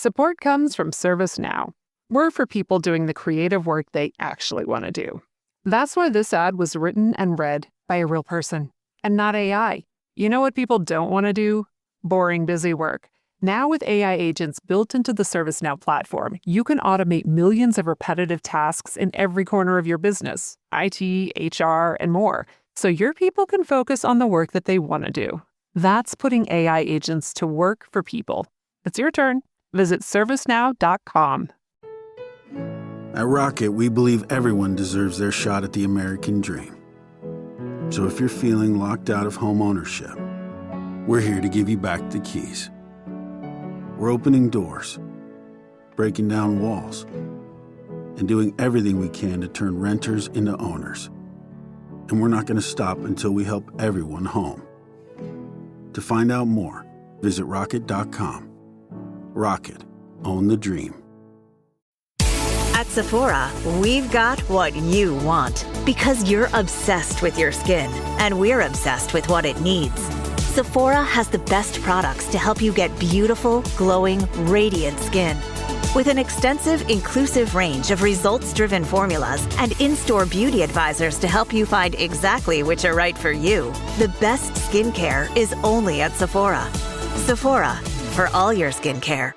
Support comes from ServiceNow. We're for people doing the creative work they actually want to do. That's why this ad was written and read by a real person and not AI. You know what people don't want to do? Boring, busy work. Now with AI agents built into the ServiceNow platform, you can automate millions of repetitive tasks in every corner of your business, IT, HR, and more, so your people can focus on the work that they want to do. That's putting AI agents to work for people. It's your turn. Visit servicenow.com. At Rocket, we believe everyone deserves their shot at the American dream. So if you're feeling locked out of home ownership, we're here to give you back the keys. We're opening doors, breaking down walls, and doing everything we can to turn renters into owners. And we're not going to stop until we help everyone home. To find out more, visit rocket.com. Rocket, own the dream. At Sephora, we've got what you want because you're obsessed with your skin and we're obsessed with what it needs. Sephora has the best products to help you get beautiful, glowing, radiant skin. With an extensive, inclusive range of results-driven formulas and in-store beauty advisors to help you find exactly which are right for you, the best skincare is only at Sephora. Sephora, for all your skincare.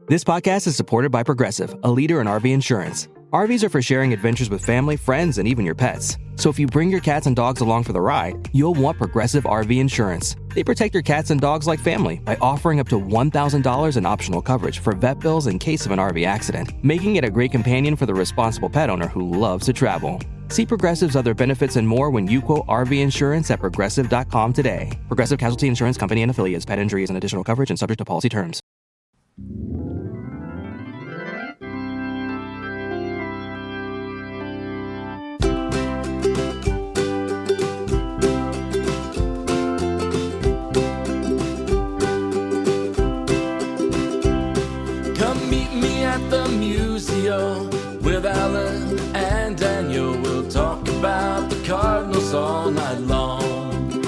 This podcast is supported by Progressive, a leader in RV insurance. RVs are for sharing adventures with family, friends, and even your pets. So if you bring your cats and dogs along for the ride, you'll want Progressive RV insurance. They protect your cats and dogs like family by offering up to $1,000 in optional coverage for vet bills in case of an RV accident, making it a great companion for the responsible pet owner who loves to travel. See Progressive's other benefits and more when you quote RV insurance at Progressive.com today. Progressive Casualty Insurance Company and Affiliates. Pet injury is an additional coverage and subject to policy terms. At the Musial with Alan and Daniel, we'll talk about the Cardinals all night long.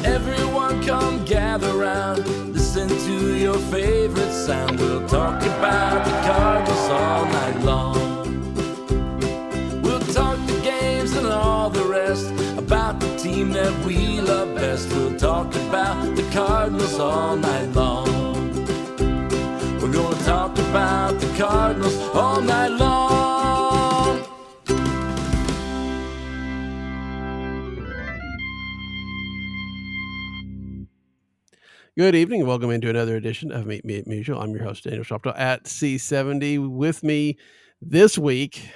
Everyone come gather round, listen to your favorite sound. We'll talk about the Cardinals all night long. We'll talk the games and all the rest, about the team that we love best. We'll talk about the Cardinals all night long. We're gonna talk about the Cardinals all night long. Good evening and welcome into another edition of Meet Me at Musial. I'm your host, Daniel Shoptaw at C70. With me this week,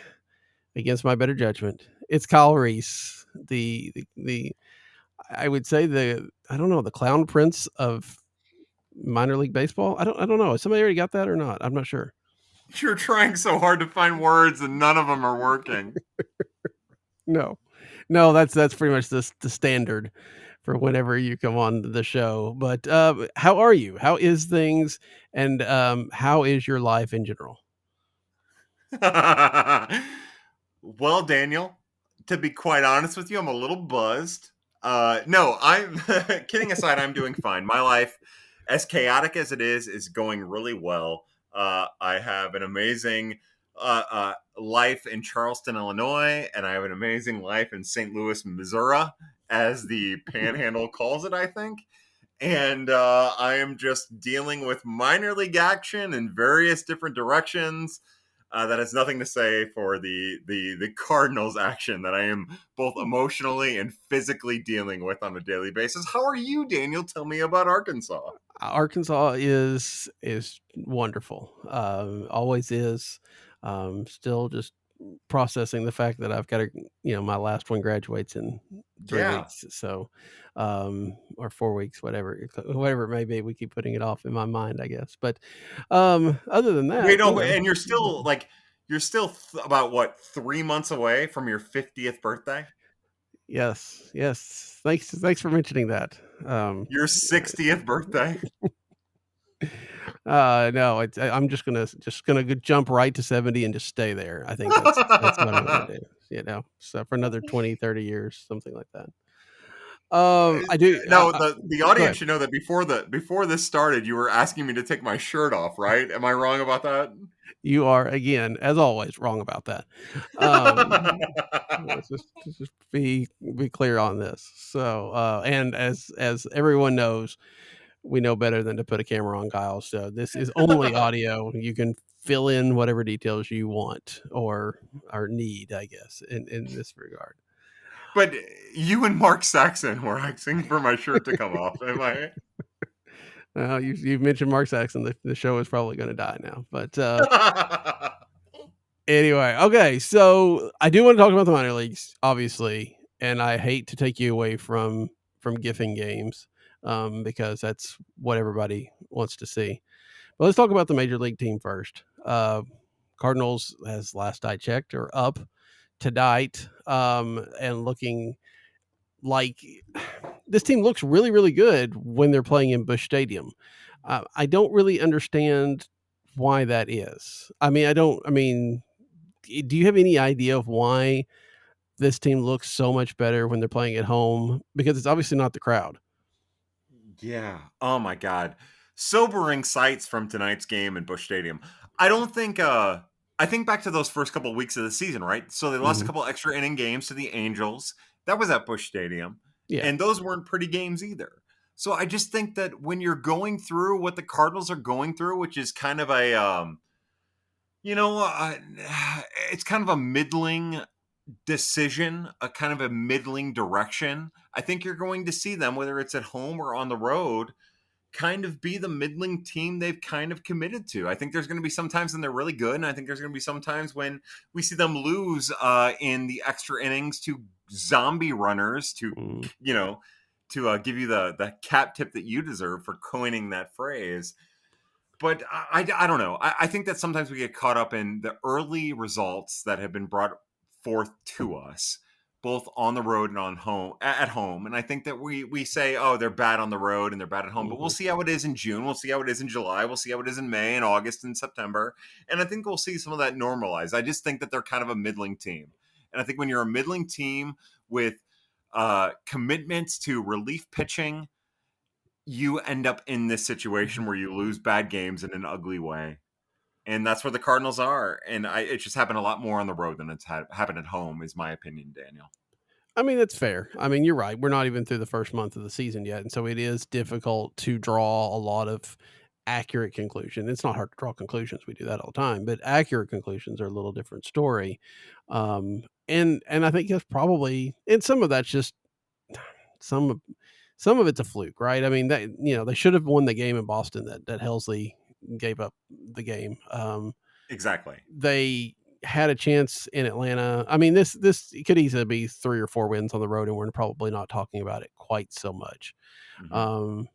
against my better judgment, it's Kyle Reis, the I would say the clown prince of minor league baseball. I don't know. Has somebody already got that or not? I'm not sure. You're trying so hard to find words and none of them are working. No, that's pretty much the standard for whenever you come on the show. But how are you? How is things? And how is your life in general? Well, Daniel, to be quite honest with you, I'm a little buzzed. No, I'm kidding aside, I'm doing fine. My life, as chaotic as it is going really well. I have an amazing life in Charleston, Illinois, and I have an amazing life in St. Louis, Missouri, as the Panhandle calls it, I think. And I am just dealing with minor league action in various different directions. That has nothing to say for the Cardinals action that I am both emotionally and physically dealing with on a daily basis. How are you, Daniel? Tell me about Arkansas. Arkansas is wonderful. Always is. Still just processing the fact that I've got my last one graduates in 3 weeks. So, or 4 weeks, whatever it may be. We keep putting it off in my mind, I guess. But other than that, and you're still about 3 months away from your 50th birthday. Yes. Thanks for mentioning that. Your 60th birthday. No, I'm just gonna jump right to 70 and just stay there. I think that's what I'm gonna do. So for another 20, 30 years, something like that. I do. No, the Go audience ahead. should know that before this started, you were asking me to take my shirt off, right? Am I wrong about that? You are again, as always, wrong about that. Um, let's just be clear on this. So, and as everyone knows, we know better than to put a camera on Kyle. So this is only audio. You can fill in whatever details you want or need, I guess, in this regard. But you and Mark Saxon were asking for my shirt to come off. Am I? You've mentioned Mark Saxon. The show is probably going to die now. But anyway, okay. So I do want to talk about the minor leagues, obviously, and I hate to take you away from gifting games because that's what everybody wants to see. But let's talk about the major league team first. Cardinals, as last I checked, are up tonight and looking like this team looks really, really good when they're playing in Busch Stadium. I don't really understand why that is. I mean, do you have any idea of why this team looks so much better when they're playing at home? Because it's obviously not the crowd. Yeah. Oh my God. Sobering sights from tonight's game in Busch Stadium. I don't think I think back to those first couple of weeks of the season, right? So they lost a Mhm. couple extra inning games to the Angels. That was at Busch Stadium. Yeah. And those weren't pretty games either. So I just think that when you're going through what the Cardinals are going through, which is kind of a you know, it's kind of a middling decision, a kind of a middling direction. I think you're going to see them, whether it's at home or on the road, kind of be the middling team they've kind of committed to. I think there's going to be some times when they're really good, and I think there's going to be some times when we see them lose in the extra innings to zombie runners to, Mm. you know, to give you the cap tip that you deserve for coining that phrase. But I don't know. I think that sometimes we get caught up in the early results that have been brought forth to us, both on the road and on home at home. And I think that we say, oh, they're bad on the road and they're bad at home. But we'll Mhm. see how it is in June. We'll see how it is in July. We'll see how it is in May and August and September. And I think we'll see some of that normalize. I just think that they're kind of a middling team. And I think when you're a middling team with commitments to relief pitching, you end up in this situation where you lose bad games in an ugly way. And that's where the Cardinals are. And it just happened a lot more on the road than it's happened at home, is my opinion, Daniel. I mean, that's fair. I mean, you're right. We're not even through the first month of the season yet. And so it is difficult to draw a lot of accurate conclusion. It's not hard to draw conclusions. We do that all the time, but accurate conclusions are a little different story. And I think that's probably, and some of that's just some of some of it's a fluke, right? I mean, that they should have won the game in Boston that Helsley gave up the game. Exactly. They had a chance in Atlanta. I mean, this could easily be 3 or 4 wins on the road, and we're probably not talking about it quite so much. Mm-hmm. Um,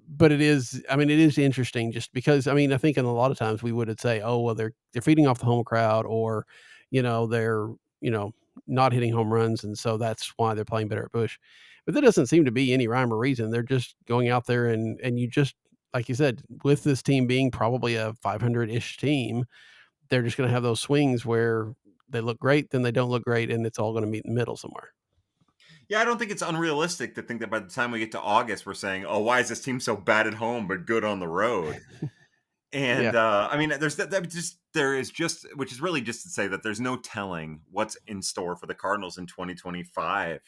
but it is, I mean, it is interesting just because, I mean, I think in a lot of times we would say, oh, well, they're feeding off the home crowd, or, they're, you know, not hitting home runs. And so that's why they're playing better at Busch. But there doesn't seem to be any rhyme or reason. They're just going out there and you just, like you said, with this team being probably a 500-ish team, they're just going to have those swings where they look great, then they don't look great, and it's all going to meet in the middle somewhere. Yeah, I don't think it's unrealistic to think that by the time we get to August, we're saying, oh, why is this team so bad at home but good on the road? Yeah. And I mean, there's there is just, which is really just to say that there's no telling what's in store for the Cardinals in 2025.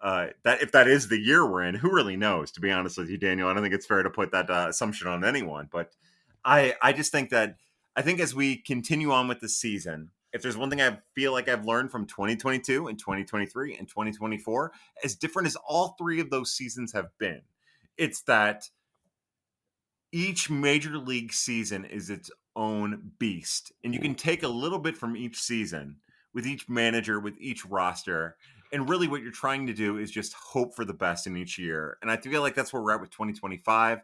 That if that is the year we're in, who really knows? To be honest with you, Daniel, I don't think it's fair to put that assumption on anyone. But I just think that I think as we continue on with the season, if there's one thing I feel like I've learned from 2022 and 2023 and 2024, as different as all three of those seasons have been, it's that each major league season is its own beast. And you can take a little bit from each season with each manager, with each roster. And really, what you're trying to do is just hope for the best in each year. And I feel like that's where we're at with 2025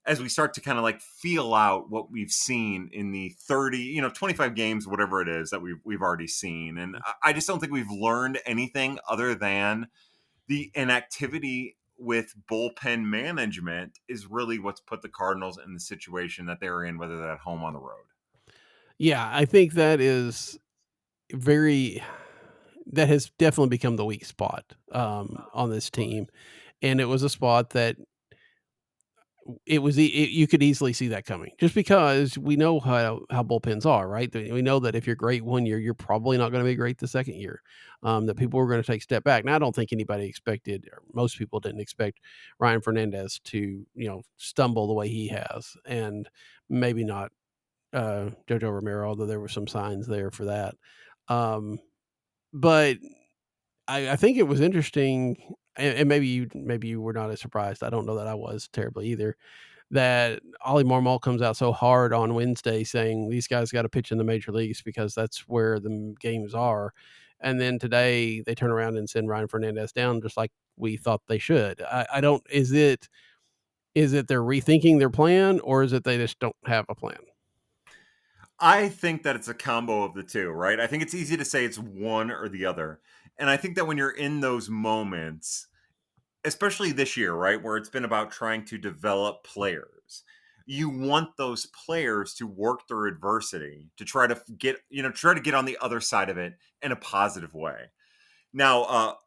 as we start to kind of like feel out what we've seen in the 30, 25 games, whatever it is that we've already seen. And I just don't think we've learned anything other than the inactivity with bullpen management is really what's put the Cardinals in the situation that they're in, whether they're at home or on the road. Yeah, I think that is very that has definitely become the weak spot on this team, and it was a spot that you could easily see that coming, just because we know how bullpens are, right? We know that if you're great one year, you're probably not going to be great the second year. That people were going to take a step back. Now, I don't think anybody expected, or most people didn't expect Ryan Fernandez to stumble the way he has, and maybe not Jojo Romero, although there were some signs there for that. But I think it was interesting, and maybe you were not as surprised. I don't know that I was terribly either, that Ollie Marmol comes out so hard on Wednesday saying these guys got to pitch in the major leagues because that's where the games are. And then today they turn around and send Ryan Fernandez down just like we thought they should. I don't, is it they're rethinking their plan, or is it they just don't have a plan? I think that it's a combo of the two, right? I think it's easy to say it's one or the other. And I think that when you're in those moments, especially this year, right, where it's been about trying to develop players, you want those players to work through adversity to try to get on the other side of it in a positive way. Now,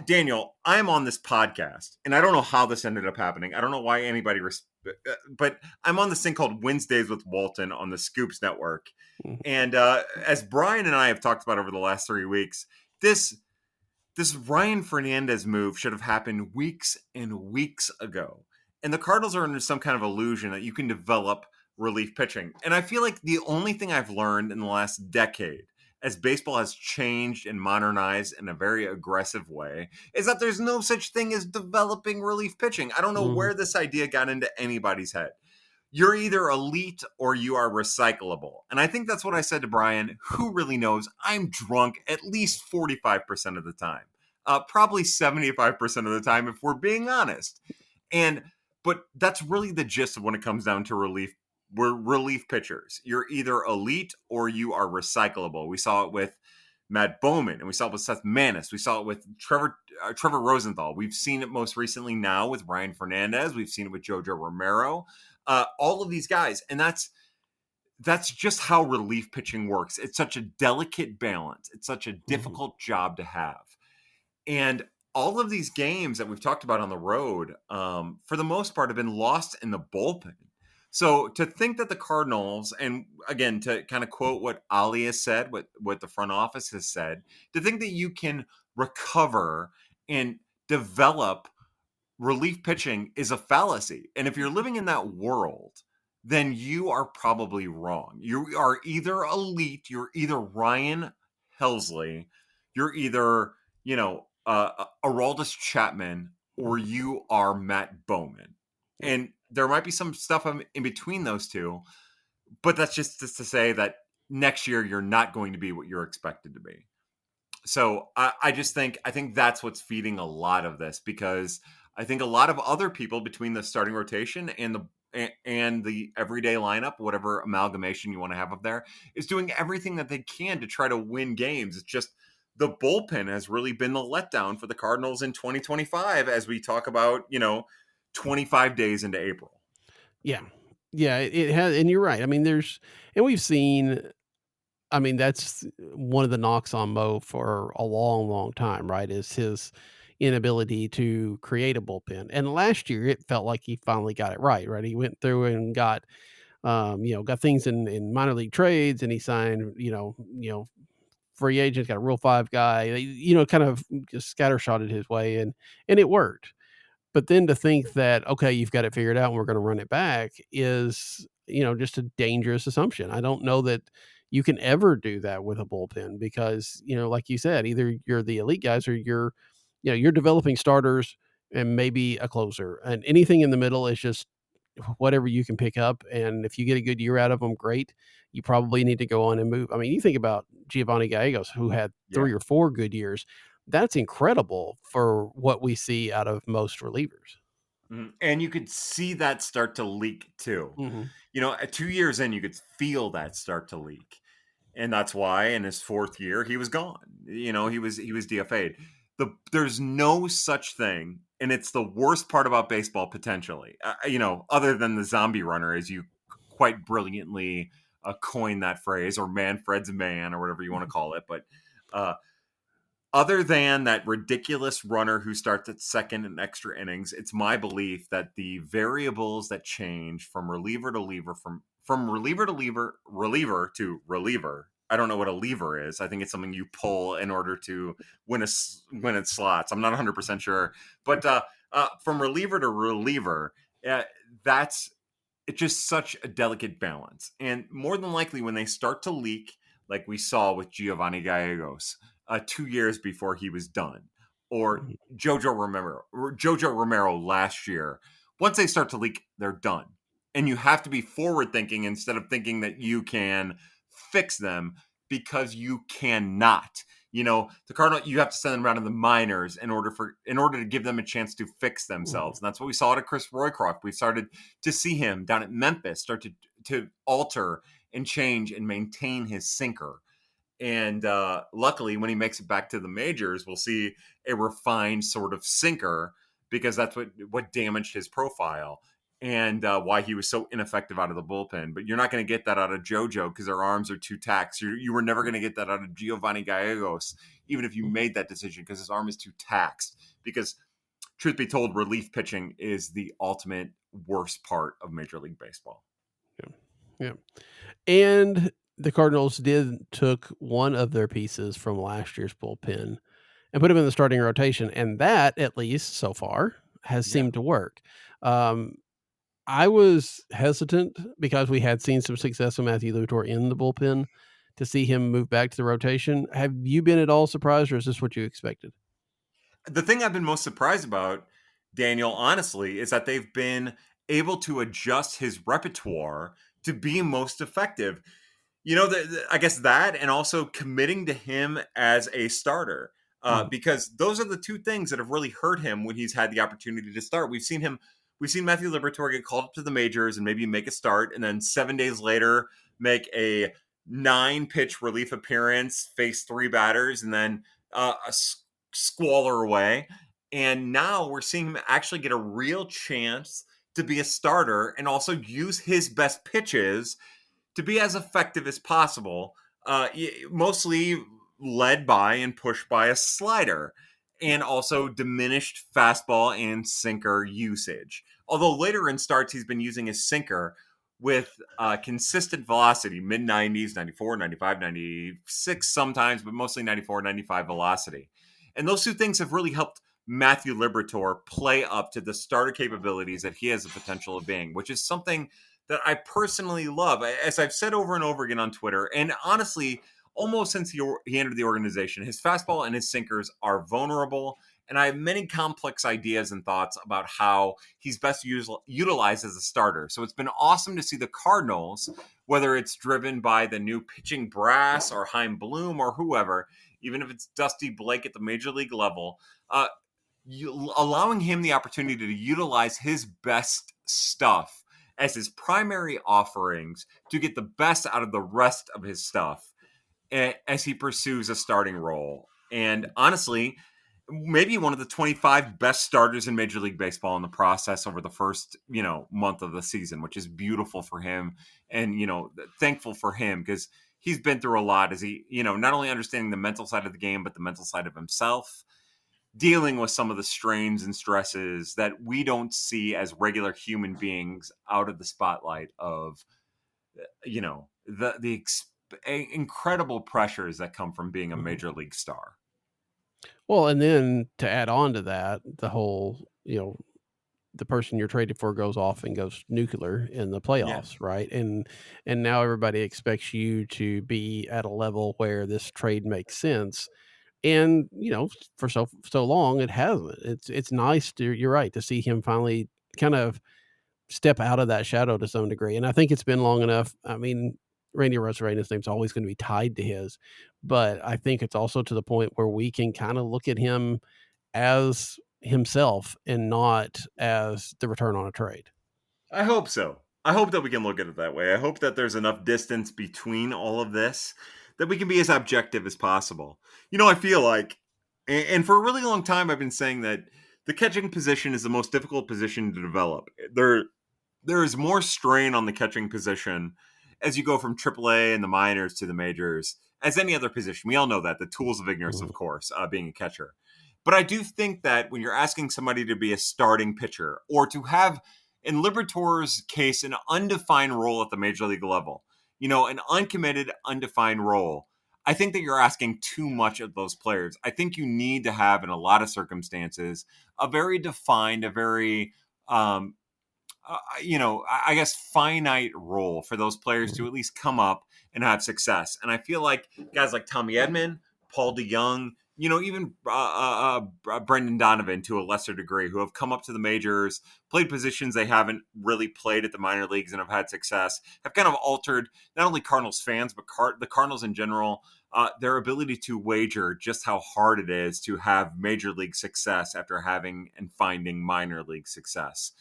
Daniel, I'm on this podcast, and I don't know how this ended up happening. I don't know why anybody, but I'm on this thing called Wednesdays with Walton on the Scoops Network. Mhm. And as Brian and I have talked about over the last 3 weeks, this Ryan Fernandez move should have happened weeks and weeks ago. And the Cardinals are under some kind of illusion that you can develop relief pitching. And I feel like the only thing I've learned in the last decade, as baseball has changed and modernized in a very aggressive way, is that there's no such thing as developing relief pitching. I don't know where this idea got into anybody's head. You're either elite or you are recyclable. And I think that's what I said to Brian. Who really knows? I'm drunk at least 45% of the time. Probably 75% of the time, if we're being honest. But that's really the gist of when it comes down to relief. We're relief pitchers. You're either elite or you are recyclable. We saw it with Matt Bowman, and we saw it with Seth Manis. We saw it with Trevor Rosenthal. We've seen it most recently now with Ryan Fernandez. We've seen it with Jojo Romero. All of these guys, and that's just how relief pitching works. It's such a delicate balance. It's such a difficult job to have. And all of these games that we've talked about on the road, for the most part, have been lost in the bullpen. So to think that the Cardinals, and again, to kind of quote what Ali has said, what the front office has said, to think that you can recover and develop relief pitching is a fallacy. And if you're living in that world, then you are probably wrong. You are either elite, you're either Ryan Helsley, you're either, Aroldis Chapman, or you are Matt Bowman. And there might be some stuff in between those two, but that's just to say that next year you're not going to be what you're expected to be. So I think that's what's feeding a lot of this, because I think a lot of other people between the starting rotation and the everyday lineup, whatever amalgamation you want to have up there, is doing everything that they can to try to win games. It's just the bullpen has really been the letdown for the Cardinals in 2025 as we talk about, 25 days into April. Yeah. Yeah, it has, and you're right. I mean, we've seen, I mean, that's one of the knocks on Mo for a long, long time, right? Is his inability to create a bullpen. And last year it felt like he finally got it right? He went through and got things in minor league trades, and he signed, free agents, got a Rule 5 guy, kind of just scattershotted his way, and it worked. But then to think that, okay, you've got it figured out and we're going to run it back is, just a dangerous assumption. I don't know that you can ever do that with a bullpen because, like you said, either you're the elite guys or you're developing starters and maybe a closer, and anything in the middle is just whatever you can pick up. And if you get a good year out of them, great. You probably need to go on and move. I mean, you think about Giovanni Gallegos, who had 3 or 4 good years. That's incredible for what we see out of most relievers. And you could see that start to leak too. At 2 years in, you could feel that start to leak. And that's why in his 4th year, he was gone. He was DFA'd. There's no such thing. And it's the worst part about baseball, potentially, other than the zombie runner, as you quite brilliantly coined that phrase, or Manfred's man, or whatever you want to call it. But other than that ridiculous runner who starts at second in extra innings, it's my belief that the variables that change from reliever to reliever, from reliever to reliever. I don't know what a lever is. I think it's something you pull in order to win it slots. I'm not 100% sure, but from reliever to reliever, that's it's just such a delicate balance. And more than likely, when they start to leak, like we saw with Giovanni Gallegos 2 years before he was done, or Jojo Romero last year, once they start to leak, they're done. And you have to be forward thinking instead of thinking that you can fix them, because you cannot. The Cardinals, you have to send them around to the minors in order to give them a chance to fix themselves. And that's what we saw at Chris Roycroft. We started to see him down at Memphis start to alter and change and maintain his sinker. And luckily, when he makes it back to the majors, we'll see a refined sort of sinker, because that's what damaged his profile and why he was so ineffective out of the bullpen. But you're not going to get that out of JoJo because their arms are too taxed. You were never going to get that out of Giovanni Gallegos, even if you made that decision, because his arm is too taxed. Because truth be told, relief pitching is the ultimate worst part of Major League Baseball. Yeah. And the Cardinals took one of their pieces from last year's bullpen and put him in the starting rotation. And that, at least so far, has seemed to work. I was hesitant because we had seen some success with Matthew Luthor in the bullpen to see him move back to the rotation. Have you been at all surprised, or is this what you expected? The thing I've been most surprised about, Daniel, honestly, is that they've been able to adjust his repertoire to be most effective. I guess that, and also committing to him as a starter, because those are the two things that have really hurt him when he's had the opportunity to start. We've seen Matthew Liberatore get called up to the majors and maybe make a start, and then 7 days later make a 9-pitch relief appearance, face 3 batters, and then squalor away. And now we're seeing him actually get a real chance to be a starter and also use his best pitches to be as effective as possible, mostly led by and pushed by a slider, and also diminished fastball and sinker usage. Although later in starts, he's been using his sinker with consistent velocity, mid-90s, 94, 95, 96 sometimes, but mostly 94, 95 velocity. And those two things have really helped Matthew Liberatore play up to the starter capabilities that he has the potential of being, which is something that I personally love. As I've said over and over again on Twitter, and honestly, almost since he entered the organization, his fastball and his sinkers are vulnerable, and I have many complex ideas and thoughts about how he's best utilized as a starter. So it's been awesome to see the Cardinals, whether it's driven by the new pitching brass or Chaim Bloom or whoever, even if it's Dusty Blake at the major league level, allowing him the opportunity to utilize his best stuff as his primary offerings to get the best out of the rest of his stuff as he pursues a starting role. And honestly, maybe one of the 25 best starters in Major League Baseball in the process over the first, month of the season, which is beautiful for him. And, thankful for him, because he's been through a lot as he, not only understanding the mental side of the game, but the mental side of himself, dealing with some of the strains and stresses that we don't see as regular human beings out of the spotlight of, the incredible pressures that come from being a major league star. Well, and then to add on to that, the whole, the person you're traded for goes off and goes nuclear in the playoffs, right? And now everybody expects you to be at a level where this trade makes sense. And, for so long, it hasn't. It's nice you're right, to see him finally kind of step out of that shadow to some degree. And I think it's been long enough. I mean, Randy Arosarena's name's always going to be tied to his, but I think it's also to the point where we can kind of look at him as himself and not as the return on a trade. I hope so. I hope that we can look at it that way. I hope that there's enough distance between all of this that we can be as objective as possible. I feel like, and for a really long time, I've been saying that the catching position is the most difficult position to develop. There is more strain on the catching position as you go from AAA and the minors to the majors as any other position. We all know that, the tools of ignorance, of course, being a catcher. But I do think that when you're asking somebody to be a starting pitcher or to have, in Liberatore's case, an undefined role at the major league level, an uncommitted, undefined role, I think that you're asking too much of those players. I think you need to have, in a lot of circumstances, a very defined, a very, I guess, finite role for those players to at least come up and have success. And I feel like guys like Tommy Edman, Paul DeYoung, even Brendan Donovan to a lesser degree, who have come up to the majors, played positions they haven't really played at the minor leagues and have had success, have kind of altered not only Cardinals fans, but the Cardinals in general, their ability to wager just how hard it is to have major league success after having and finding minor league success.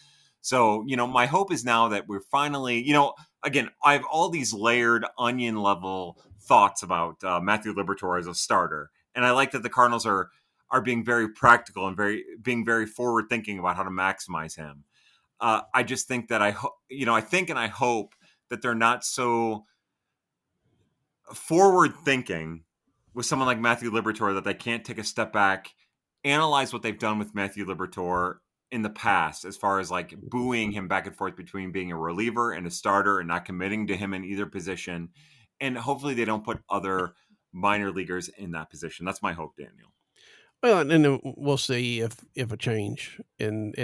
So, my hope is now that we're finally, again, I have all these layered onion level thoughts about Matthew Liberatore as a starter. And I like that the Cardinals are being very practical and being very forward thinking about how to maximize him. I just think that I think and I hope that they're not so forward thinking with someone like Matthew Liberatore that they can't take a step back, analyze what they've done with Matthew Liberatore in the past, as far as like booing him back and forth between being a reliever and a starter and not committing to him in either position. And hopefully they don't put other minor leaguers in that position. That's my hope, Daniel. Well, and then we'll see if a change in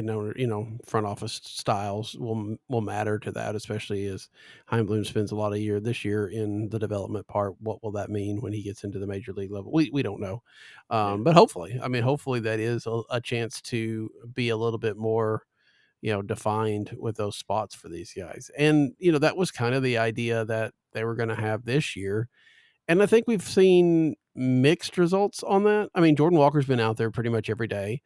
front office styles will matter to that, especially as Heimblum spends a lot of this year in the development part. What will that mean when he gets into the major league level? We don't know, but hopefully that is a chance to be a little bit more defined with those spots for these guys. And that was kind of the idea that they were going to have this year. And I think we've seen mixed results on that. I mean, Jordan Walker's been out there pretty much every day,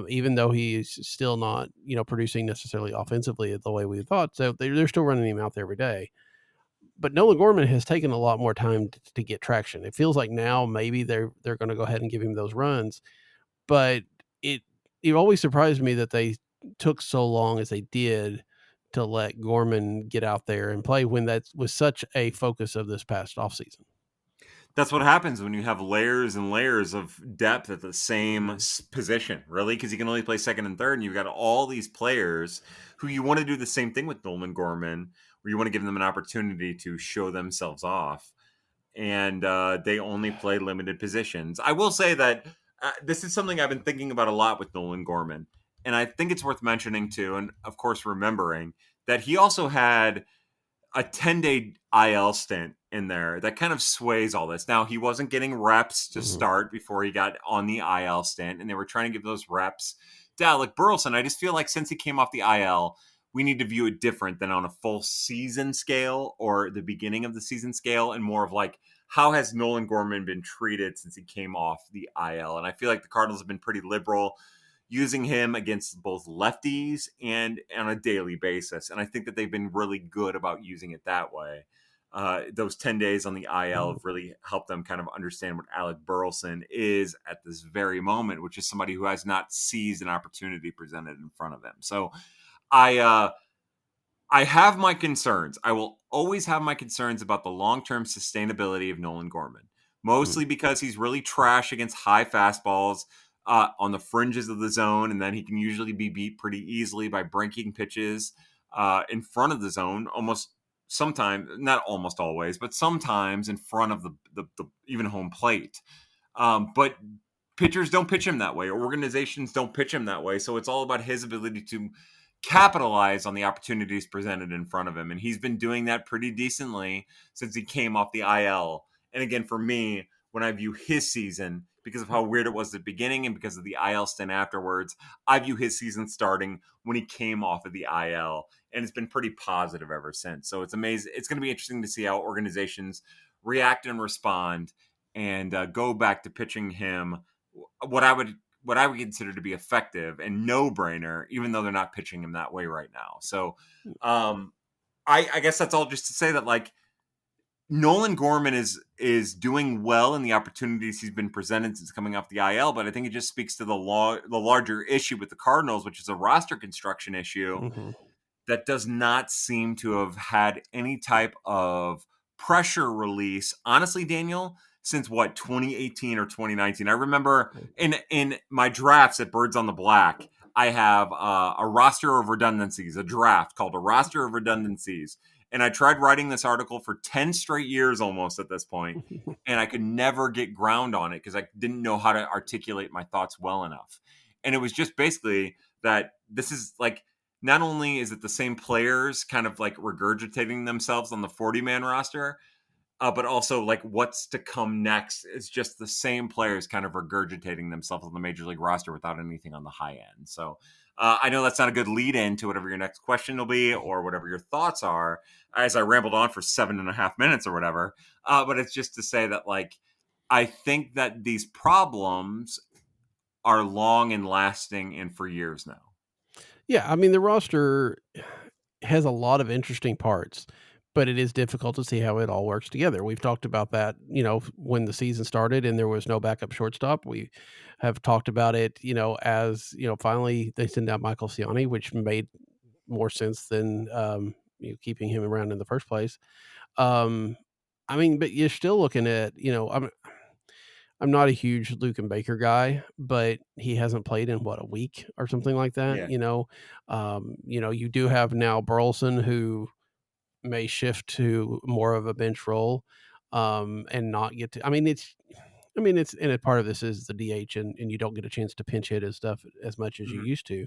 even though he's still not, producing necessarily offensively the way we thought. So they're still running him out there every day. But Nolan Gorman has taken a lot more time to get traction. It feels like now maybe they're going to go ahead and give him those runs. But it always surprised me that they took so long as they did to let Gorman get out there and play when that was such a focus of this past offseason. That's what happens when you have layers and layers of depth at the same position, really, because you can only play second and third, and you've got all these players who you want to do the same thing with Nolan Gorman, where you want to give them an opportunity to show themselves off, and they only play limited positions. I will say that this is something I've been thinking about a lot with Nolan Gorman, and I think it's worth mentioning too, and of course remembering that he also had a 10-day IL stint in there that kind of sways all this. Now, he wasn't getting reps to start before he got on the IL stint, and they were trying to give those reps to Alec Burleson. I just feel like since he came off the IL, we need to view it different than on a full season scale or the beginning of the season scale, and more of like, how has Nolan Gorman been treated since he came off the IL? And I feel like the Cardinals have been pretty liberal using him against both lefties and on a daily basis. And I think that they've been really good about using it that way. Those 10 days on the IL have really helped them kind of understand what Alec Burleson is at this very moment, which is somebody who has not seized an opportunity presented in front of him. So I have my concerns. I will always have my concerns about the long-term sustainability of Nolan Gorman, mostly because he's really trash against high fastballs, on the fringes of the zone, and then he can usually be beat pretty easily by breaking pitches in front of the zone, sometimes, not almost always, but sometimes in front of the even home plate. But pitchers don't pitch him that way, or organizations don't pitch him that way, so it's all about his ability to capitalize on the opportunities presented in front of him, and he's been doing that pretty decently since he came off the IL. And again, for me, when I view his season, because of how weird it was at the beginning and because of the IL stint afterwards, I view his season starting when he came off of the IL, and it's been pretty positive ever since. So it's amazing. It's going to be interesting to see how organizations react and respond and go back to pitching him what I would consider to be effective and no-brainer, even though they're not pitching him that way right now. So I guess that's all just to say that, like, Nolan Gorman is doing well in the opportunities he's been presented since coming off the IL, but I think it just speaks to the larger issue with the Cardinals, which is a roster construction issue that does not seem to have had any type of pressure release, honestly, Daniel, since 2018 or 2019. I remember in my drafts at Birds on the Black, I have a roster of redundancies, a draft called a roster of redundancies. And I tried writing this article for 10 straight years almost at this point, and I could never get ground on it because I didn't know how to articulate my thoughts well enough. And it was just basically that this is like, not only is it the same players kind of like regurgitating themselves on the 40-man roster, but also like what's to come next is just the same players kind of regurgitating themselves on the major league roster without anything on the high end. So I know that's not a good lead in to whatever your next question will be or whatever your thoughts are as I rambled on for 7.5 minutes or whatever. But it's just to say that like, I think that these problems are long and lasting and for years now. Yeah, I mean, the roster has a lot of interesting parts, but it is difficult to see how it all works together. We've talked about that, when the season started and there was no backup shortstop. We have talked about it, as, finally they send out Michael Ciani, which made more sense than keeping him around in the first place. I mean, but you're still looking at, I'm not a huge Luke and Baker guy, but he hasn't played in a week or something like that. Yeah. You do have now Burleson who may shift to more of a bench role, and not get to. And a part of this is the DH, and you don't get a chance to pinch hit and stuff as much as you used to,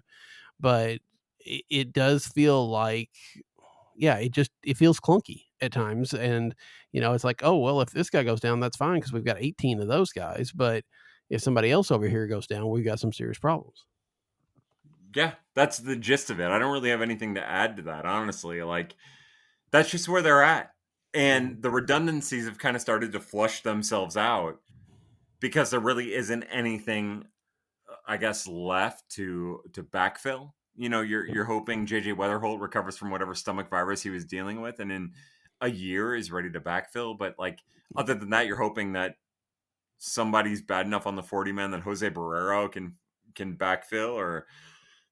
but it does feel like, yeah, it feels clunky at times. And, it's like, oh, well, if this guy goes down, that's fine because we've got 18 of those guys. But if somebody else over here goes down, we've got some serious problems. Yeah, that's the gist of it. I don't really have anything to add to that, honestly. Like, that's just where they're at. And the redundancies have kind of started to flush themselves out because there really isn't anything, I guess, left to backfill. You're hoping JJ Weatherholt recovers from whatever stomach virus he was dealing with and in a year is ready to backfill. But like, other than that, you're hoping that somebody's bad enough on the 40-man that Jose Barrero can backfill, or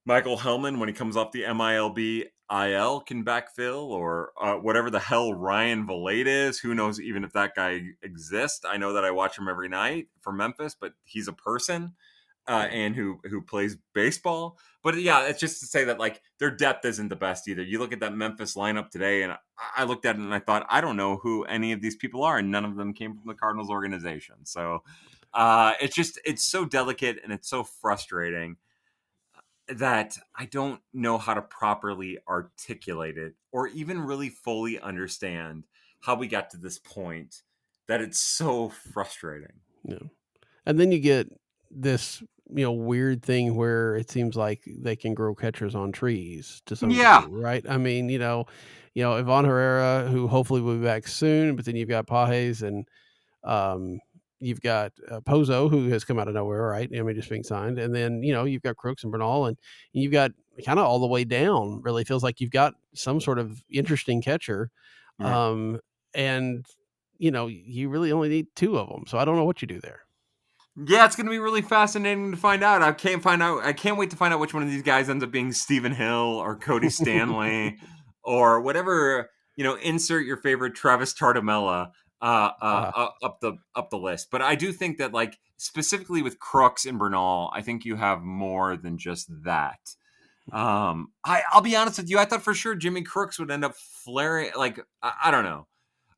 Michael Hellman when he comes off the MILB IL can backfill, or whatever the hell Ryan Valade is. Who knows even if that guy exists? I know that I watch him every night for Memphis, but he's a person and who plays baseball. But yeah, it's just to say that like their depth isn't the best either. You look at that Memphis lineup today, and I looked at it and I thought, I don't know who any of these people are, and none of them came from the Cardinals organization. So it's so delicate and it's so frustrating that I don't know how to properly articulate it or even really fully understand how we got to this point, that it's so frustrating. Yeah. And then you get this, weird thing where it seems like they can grow catchers on trees to some Yeah. degree, right? I mean, Ivan Herrera, who hopefully will be back soon, but then you've got Pages and you've got Pozo, who has come out of nowhere, right? Just being signed. And then, you've got Crooks and Bernal, and you've got kind of all the way down, really feels like you've got some sort of interesting catcher. Yeah. And, you really only need two of them. So I don't know what you do there. Yeah, it's going to be really fascinating to find out. I can't wait to find out which one of these guys ends up being Stephen Hill or Cody Stanley or whatever, insert your favorite Travis Tartamella up the list. But I do think that, like, specifically with Crooks and Bernal, I think you have more than just that. I'll be honest with you. I thought for sure Jimmy Crooks would end up flaring. Like, I don't know.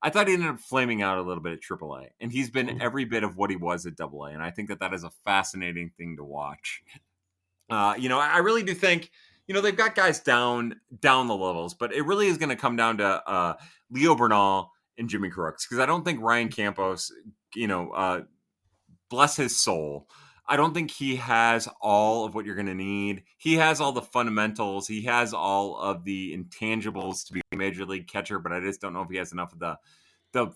I thought he ended up flaming out a little bit at AAA, and he's been every bit of what he was at AA. And I think that is a fascinating thing to watch. I really do think, they've got guys down the levels, but it really is going to come down to Leo Bernal and Jimmy Crooks, because I don't think Ryan Campos, bless his soul, I don't think he has all of what you're going to need. He has all the fundamentals. He has all of the intangibles to be a major league catcher, but I just don't know if he has enough of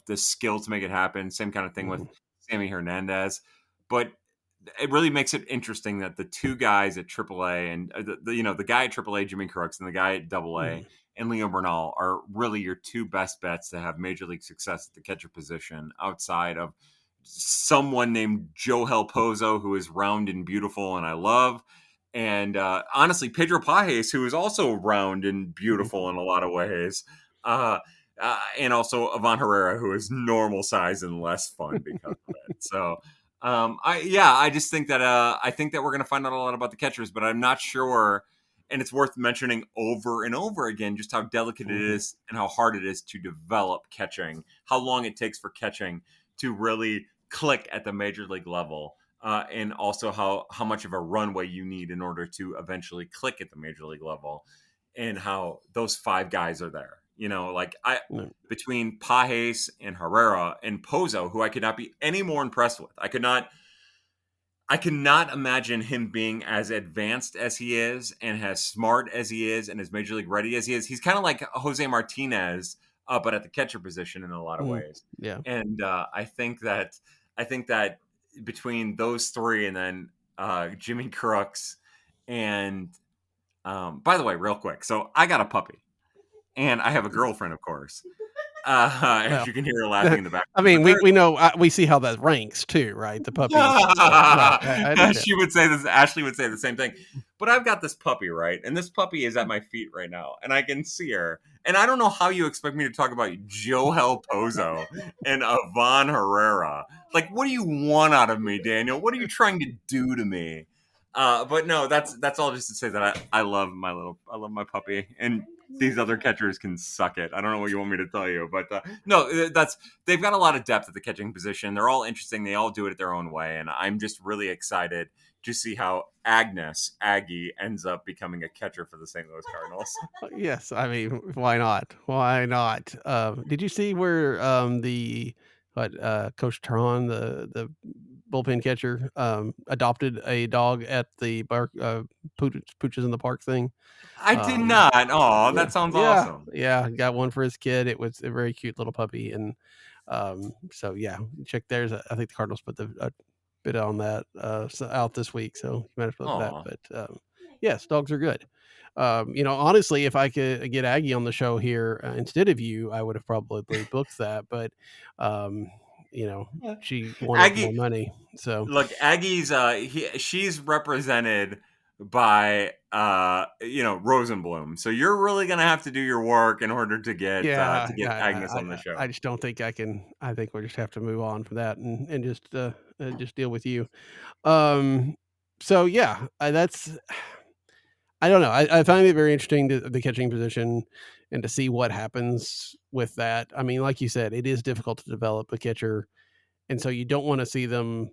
the skill to make it happen. Same kind of thing with Sammy Hernandez. But it really makes it interesting that the two guys at AAA and the guy at AAA, Jimmy Crooks, and the guy at AA, and Leo Bernal are really your two best bets to have major league success at the catcher position, outside of someone named Joel Pozo, who is round and beautiful and I love, and honestly Pedro Pages, who is also round and beautiful in a lot of ways. And also Ivan Herrera, who is normal size and less fun because of it. So, I just think that we're going to find out a lot about the catchers, but I'm not sure. And it's worth mentioning over and over again just how delicate it is and how hard it is to develop catching, how long it takes for catching to really click at the major league level, and also how much of a runway you need in order to eventually click at the major league level, and how those 5 guys are there. Between Pages and Herrera and Pozo, who I could not be any more impressed with. I could not imagine him being as advanced as he is and as smart as he is and as major league ready as he is. He's kind of like Jose Martinez, but at the catcher position in a lot of ways. Yeah. And I think that between those 3 and then Jimmy Crooks and by the way, real quick. So I got a puppy and I have a girlfriend, of course. As you can hear her laughing in the back. I mean, we know, we see how that ranks too, right? The puppies. She would say this. Ashley would say the same thing. But I've got this puppy, right? And this puppy is at my feet right now, and I can see her. And I don't know how you expect me to talk about Joel Pozo and Ivan Herrera. Like, what do you want out of me, Daniel? What are you trying to do to me? But no, that's all just to say that I love my puppy, and these other catchers can suck it. I don't know what you want me to tell you, but no, they've got a lot of depth at the catching position. They're all interesting. They all do it their own way, and I'm just really excited to see how Aggie ends up becoming a catcher for the St. Louis Cardinals. Yes, I mean, why not? Why not? Did you see where Coach Tron, the bullpen catcher, adopted a dog at the bar, Pooches in the Park thing? I did not. Oh, that sounds awesome. Yeah, got one for his kid. It was a very cute little puppy, and so yeah, check theirs. I think the Cardinals put a bit on that out this week, so you might have to look at that. But yes, dogs are good. Honestly, if I could get Aggie on the show here instead of you, I would have probably booked that. But she wanted more money. So look, Aggie's she's represented by Rosenblum. So you're really gonna have to do your work in order to get Agnes on the show. I just don't think I can. I think we'll just have to move on from that and just deal with you. So yeah, that's. I don't know. I find it very interesting the catching position and to see what happens with that. I mean, like you said, it is difficult to develop a catcher, and so you don't want to see them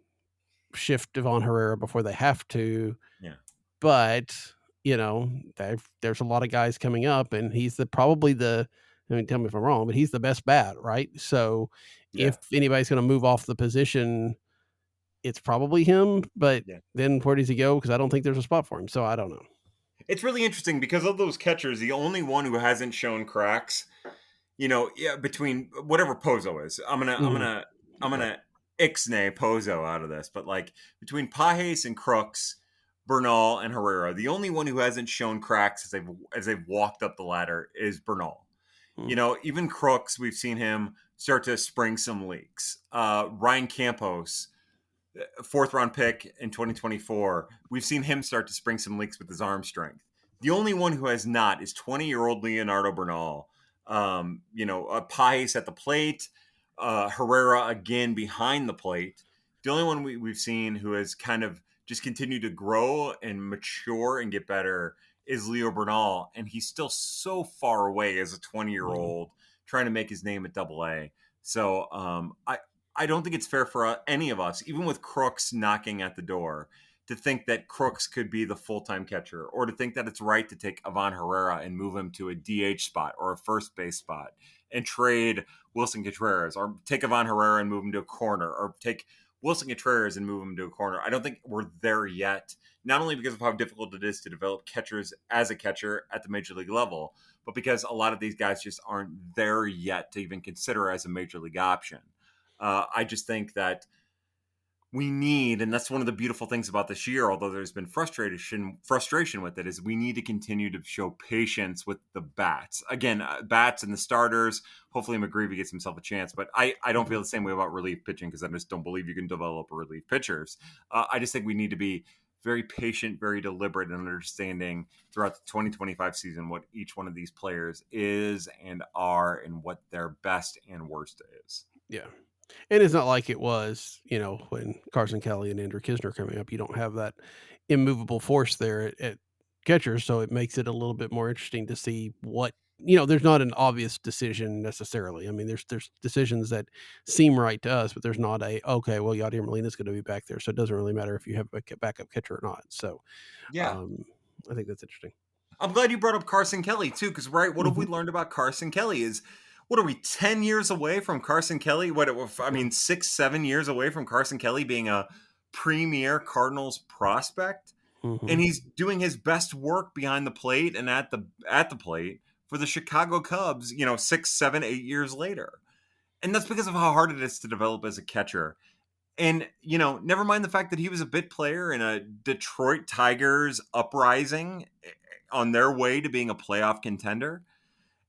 shift Ivan Herrera before they have to. Yeah. But there's a lot of guys coming up, and he's probably the. I mean, tell me if I'm wrong, but he's the best bat, right? So if anybody's going to move off the position, it's probably him. But then where does he go? Because I don't think there's a spot for him. So I don't know. It's really interesting because of those catchers, the only one who hasn't shown cracks, between whatever Pozo is, I'm gonna ixnay Pozo out of this, but like between Pages and Crooks, Bernal and Herrera, the only one who hasn't shown cracks as they've walked up the ladder is Bernal. Even Crooks, we've seen him start to spring some leaks. Ryan Campos, 4th round pick in 2024, we've seen him start to spring some leaks with his arm strength. The only one who has not is 20-year-old Leonardo Bernal. Pages at the plate, Herrera again behind the plate. The only one we've seen who has kind of just continued to grow and mature and get better is Leo Bernal, and he's still so far away as a 20-year-old trying to make his name at Double-A. So I don't think it's fair for any of us, even with Crooks knocking at the door, to think that Crooks could be the full-time catcher, or to think that it's right to take Ivan Herrera and move him to a DH spot or a first base spot and trade Wilson Contreras, or take Ivan Herrera and move him to a corner, or take Wilson Contreras and move him to a corner. I don't think we're there yet, not only because of how difficult it is to develop catchers as a catcher at the major league level, but because a lot of these guys just aren't there yet to even consider as a major league option. I just think that we need, and that's one of the beautiful things about this year, although there's been frustration with it, is we need to continue to show patience with the bats. Again, bats and the starters. Hopefully McGreevy gets himself a chance, but I don't feel the same way about relief pitching because I just don't believe you can develop relief pitchers. I just think we need to be very patient, very deliberate, and understanding throughout the 2025 season what each one of these players is and are and what their best and worst is. Yeah. And it's not like it was, when Carson Kelly and Andrew Kisner coming up. You don't have that immovable force there at catcher, so it makes it a little bit more interesting to see what there's not an obvious decision necessarily. I mean, there's decisions that seem right to us, but there's not okay, well, Yadier Molina's going to be back there, so it doesn't really matter if you have a backup catcher or not. So, Yeah. I think that's interesting. I'm glad you brought up Carson Kelly too, because what have we learned about Carson Kelly is, what are we, 10 years away from Carson Kelly? 6-7 years away from Carson Kelly being a premier Cardinals prospect, and he's doing his best work behind the plate and at the plate for the Chicago Cubs, 6, 7, 8 years later. And that's because of how hard it is to develop as a catcher. And, never mind the fact that he was a bit player in a Detroit Tigers uprising on their way to being a playoff contender.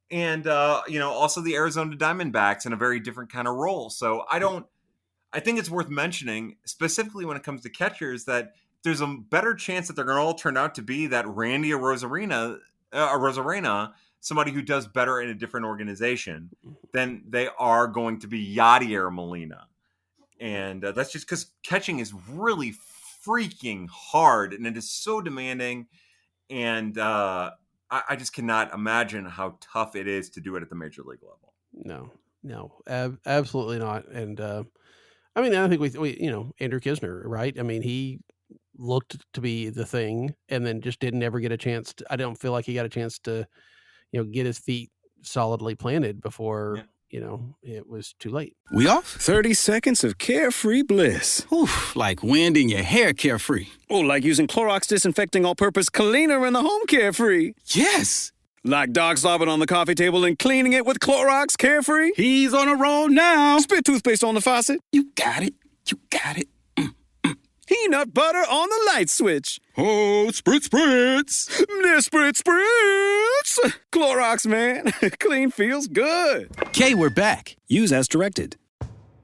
And, also the Arizona Diamondbacks in a very different kind of role. So I think it's worth mentioning, specifically when it comes to catchers, that there's a better chance that they're going to all turn out to be that Randy Arozarena, somebody who does better in a different organization, than they are going to be Yadier Molina. And that's just because catching is really freaking hard, and it is so demanding. And I just cannot imagine how tough it is to do it at the major league level. No, absolutely not. And I think we Andrew Kisner, right? I mean, he looked to be the thing, and then just didn't ever get a chance. I don't feel like he got a chance to, get his feet solidly planted before. It was too late. We off? 30 seconds of carefree bliss. Oof, like wind in your hair carefree. Oh, like using Clorox disinfecting all-purpose cleaner in the home carefree. Yes! Like dog slobbing on the coffee table and cleaning it with Clorox carefree. He's on a roll now. Spit toothpaste on the faucet. You got it. You got it. Peanut butter on the light switch. Oh, spritz, spritz. Spritz, spritz. Clorox, man. Clean feels good. Okay, we're back. Use as directed.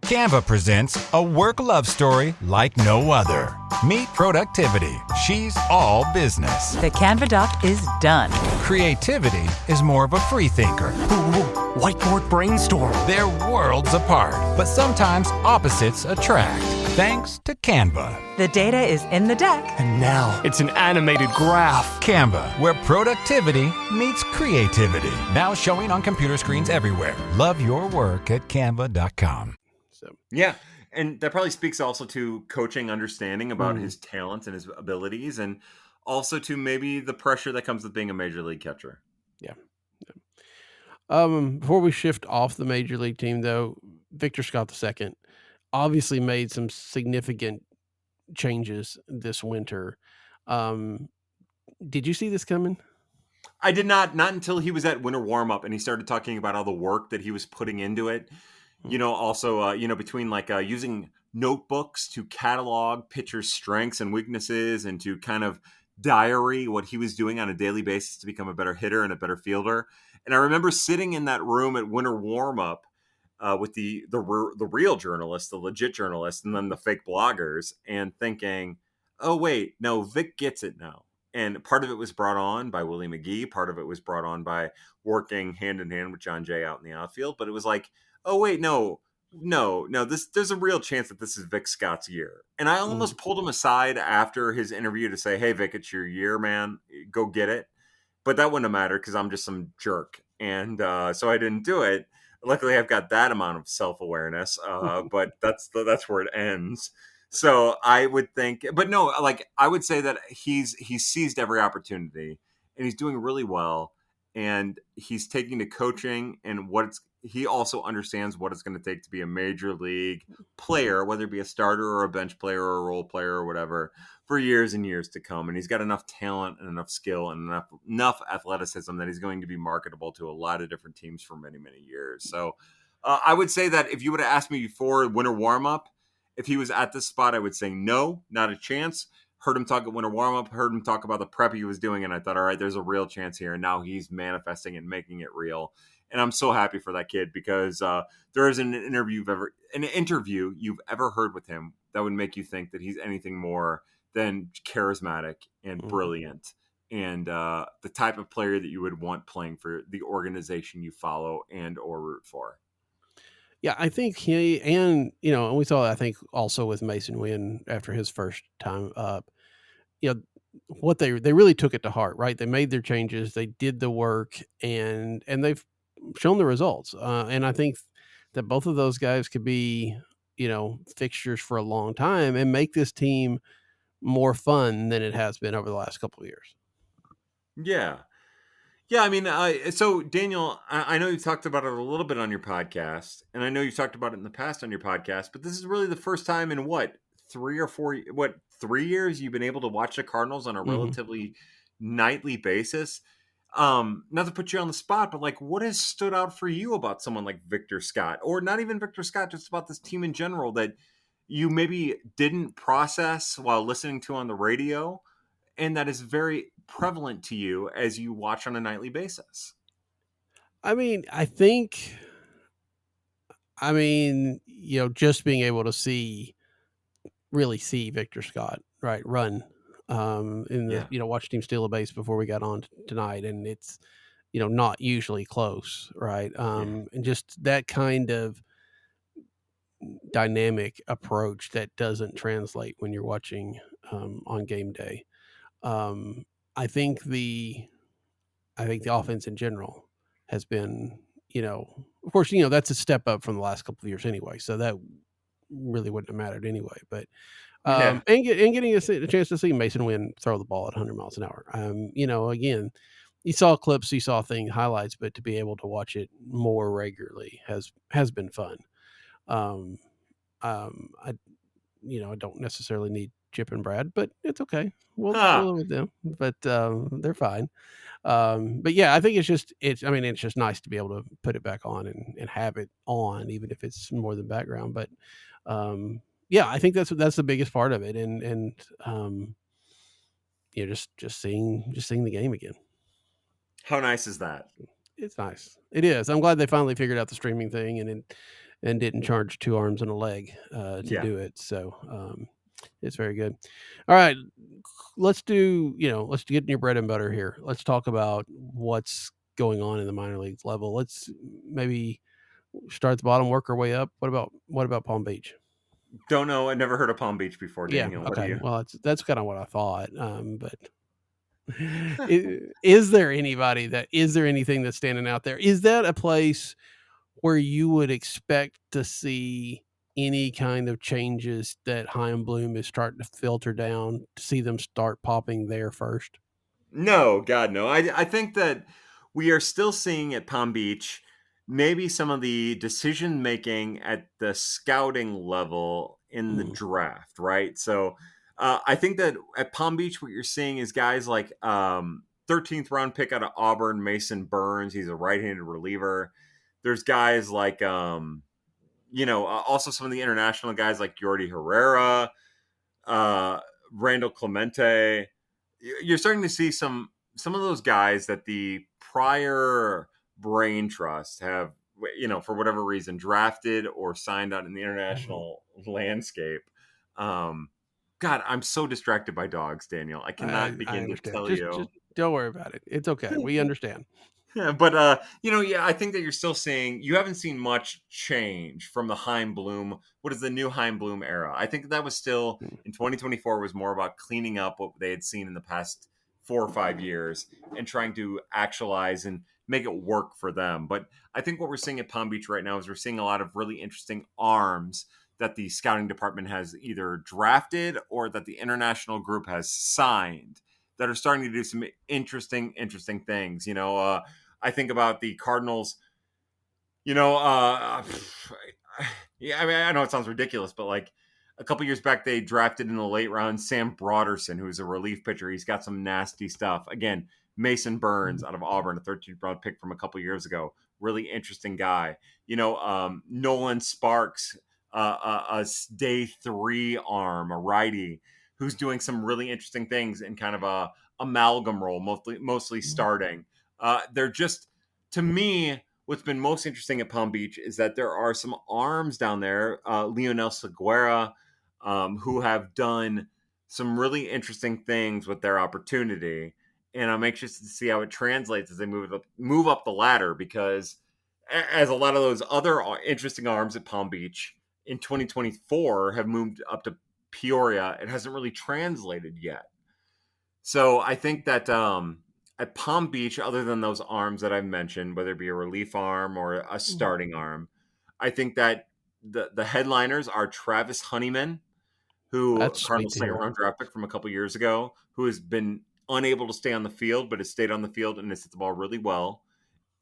Canva presents a work love story like no other. Meet Productivity. She's all business. The Canva doc is done. Creativity is more of a free thinker. Whiteboard brainstorm. They're worlds apart, but sometimes opposites attract. Thanks to Canva. The data is in the deck. And now it's an animated graph. Canva, where productivity meets creativity. Now showing on computer screens everywhere. Love your work at canva.com. Yeah, and that probably speaks also to coaching understanding about his talents and his abilities, and also to maybe the pressure that comes with being a major league catcher. Yeah. Before we shift off the major league team, though, Victor Scott II obviously made some significant changes this winter. Did you see this coming? I did not until he was at winter warm-up and he started talking about all the work that he was putting into it. Also, between using notebooks to catalog pitchers' strengths and weaknesses and to kind of diary what he was doing on a daily basis to become a better hitter and a better fielder. And I remember sitting in that room at winter warm-up with the real journalists, the legit journalists, and then the fake bloggers, and thinking, oh, wait, no, Vic gets it now. And part of it was brought on by Willie McGee. Part of it was brought on by working hand in hand with John Jay out in the outfield. But it was like, oh, wait, no, there's a real chance that this is Vic Scott's year. And I almost pulled him aside after his interview to say, hey, Vic, it's your year, man. Go get it. But that wouldn't have mattered because I'm just some jerk. And so I didn't do it. Luckily, I've got that amount of self-awareness, but that's where it ends. So I would think, but no, I would say that he's seized every opportunity and he's doing really well. And he's taking to coaching and he also understands what it's going to take to be a major league player, whether it be a starter or a bench player or a role player or whatever, for years and years to come. And he's got enough talent and enough skill and enough athleticism that he's going to be marketable to a lot of different teams for many, many years. So I would say that if you would have asked me before winter warm-up, if he was at this spot, I would say no, not a chance. Heard him talk at winter warm-up, heard him talk about the prep he was doing, and I thought, all right, there's a real chance here. And now he's manifesting and making it real. And I'm so happy for that kid because there isn't an interview you've ever heard with him that would make you think that he's anything more than charismatic and brilliant, and the type of player that you would want playing for the organization you follow and or root for. Yeah, I think he and we saw I think also with Mason Wynn after his first time up, what they really took it to heart, right? They made their changes, they did the work, and they've shown the results. And I think that both of those guys could be, fixtures for a long time and make this team more fun than it has been over the last couple of years. Yeah. Yeah, I mean, so Daniel, I know you talked about it a little bit on your podcast, and I know you talked about it in the past on your podcast, but this is really the first time in 3 years you've been able to watch the Cardinals on a relatively nightly basis. Not to put you on the spot, but like, what has stood out for you about someone like Victor Scott, or not even Victor Scott, just about this team in general that you maybe didn't process while listening to on the radio, and that is very prevalent to you as you watch on a nightly basis? I mean, just being able to really see Victor Scott, right, run in the, Yeah. watched him steal a base before we got on tonight, and it's, not usually close, right? And just that kind of dynamic approach that doesn't translate when you're watching on game day. Um, I think the offense in general has been, of course, that's a step up from the last couple of years anyway. So that really wouldn't have mattered anyway. But Yeah. and getting a chance to see Mason Wynn throw the ball at 100 miles an hour. Again, you saw clips, you saw highlights, but to be able to watch it more regularly has been fun. I don't necessarily need Chip and Brad, but it's okay. We'll live with them, but they're fine. But yeah, I think it's just nice to be able to put it back on and have it on, even if it's more than background. But yeah, I think that's the biggest part of it, and just seeing the game again. How nice is that? It's nice. It is. I'm glad they finally figured out the streaming thing and didn't charge 2 arms and a leg to Yeah. do it. So it's very good. All right, let's get in your bread and butter here. Let's talk about what's going on in the minor leagues level. Let's maybe start at the bottom, work our way up. What about Palm Beach? Don't know. I never heard of Palm Beach before, Daniel. Yeah. What do Okay. you? Well, that's kind of what I thought. But is there anything that's standing out there? Is that a place where you would expect to see any kind of changes that Chaim Bloom is starting to filter down, to see them start popping there first? No, God, no. I think that we are still seeing at Palm Beach maybe some of the decision making at the scouting level in the draft, right? So I think that at Palm Beach, what you're seeing is guys like 13th round pick out of Auburn, Mason Burns. He's a right-handed reliever. There's guys like also some of the international guys like Yordi Herrera, Randall Clemente. You're starting to see some of those guys that the prior brain trust have, for whatever reason, drafted or signed out in the international landscape. God, I'm so distracted by dogs, Daniel. I cannot I begin to understand. tell Just you. don't worry about it. It's okay. We understand. Yeah, but I think that you're still seeing, you haven't seen much change from the Chaim Bloom. What is the new Chaim Bloom era? I think that was still in 2024 was more about cleaning up what they had seen in the past 4 or 5 years and trying to actualize and make it work for them. But I think what we're seeing at Palm Beach right now is we're seeing a lot of really interesting arms that the scouting department has either drafted or that the international group has signed that are starting to do some interesting things. I think about the Cardinals, yeah, I mean, I know it sounds ridiculous, but like a couple years back, they drafted in the late round Sam Broderson, who's a relief pitcher. He's got some nasty stuff. Again, Mason Burns out of Auburn, a 13th round pick from a couple years ago. Really interesting guy. Nolan Sparks, a day 3 arm, a righty, who's doing some really interesting things in kind of a amalgam role, mostly starting. They're just, to me, what's been most interesting at Palm Beach is that there are some arms down there, Leonel Seguera, who have done some really interesting things with their opportunity, and I'm anxious to see how it translates as they move up the ladder, because as a lot of those other interesting arms at Palm Beach in 2024 have moved up to Peoria, it hasn't really translated yet. So I think that at Palm Beach, other than those arms that I mentioned, whether it be a relief arm or a starting arm, I think that the headliners are Travis Honeyman, who That's sweet Cardinals to second hear. round draft pick from a couple years ago, who has been unable to stay on the field, but has stayed on the field and has hit the ball really well.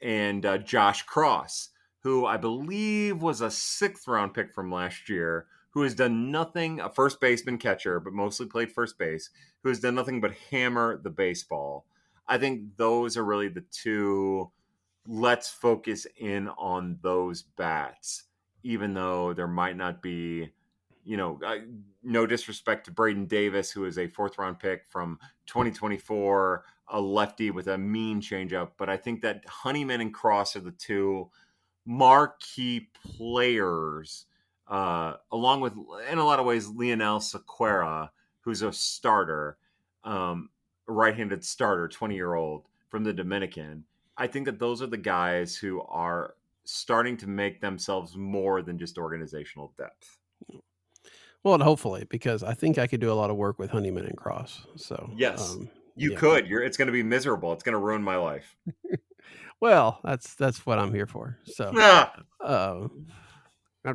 And Josh Cross, who I believe was a 6th round pick from last year, who has done nothing, a first baseman catcher, but mostly played first base, who has done nothing but hammer the baseball. I think those are really the two. Let's focus in on those bats, even though there might not be, no disrespect to Braden Davis, who is a 4th round pick from 2024, a lefty with a mean changeup. But I think that Honeyman and Cross are the two marquee players, along with, in a lot of ways, Lionel Sequeira, who's a starter, a right-handed starter, 20-year-old from the Dominican. I think that those are the guys who are starting to make themselves more than just organizational depth. Well, and hopefully, because I think I could do a lot of work with Honeyman and Cross. So Yes, you yeah. could. It's going to be miserable. It's going to ruin my life. Well, that's what I'm here for. So I'll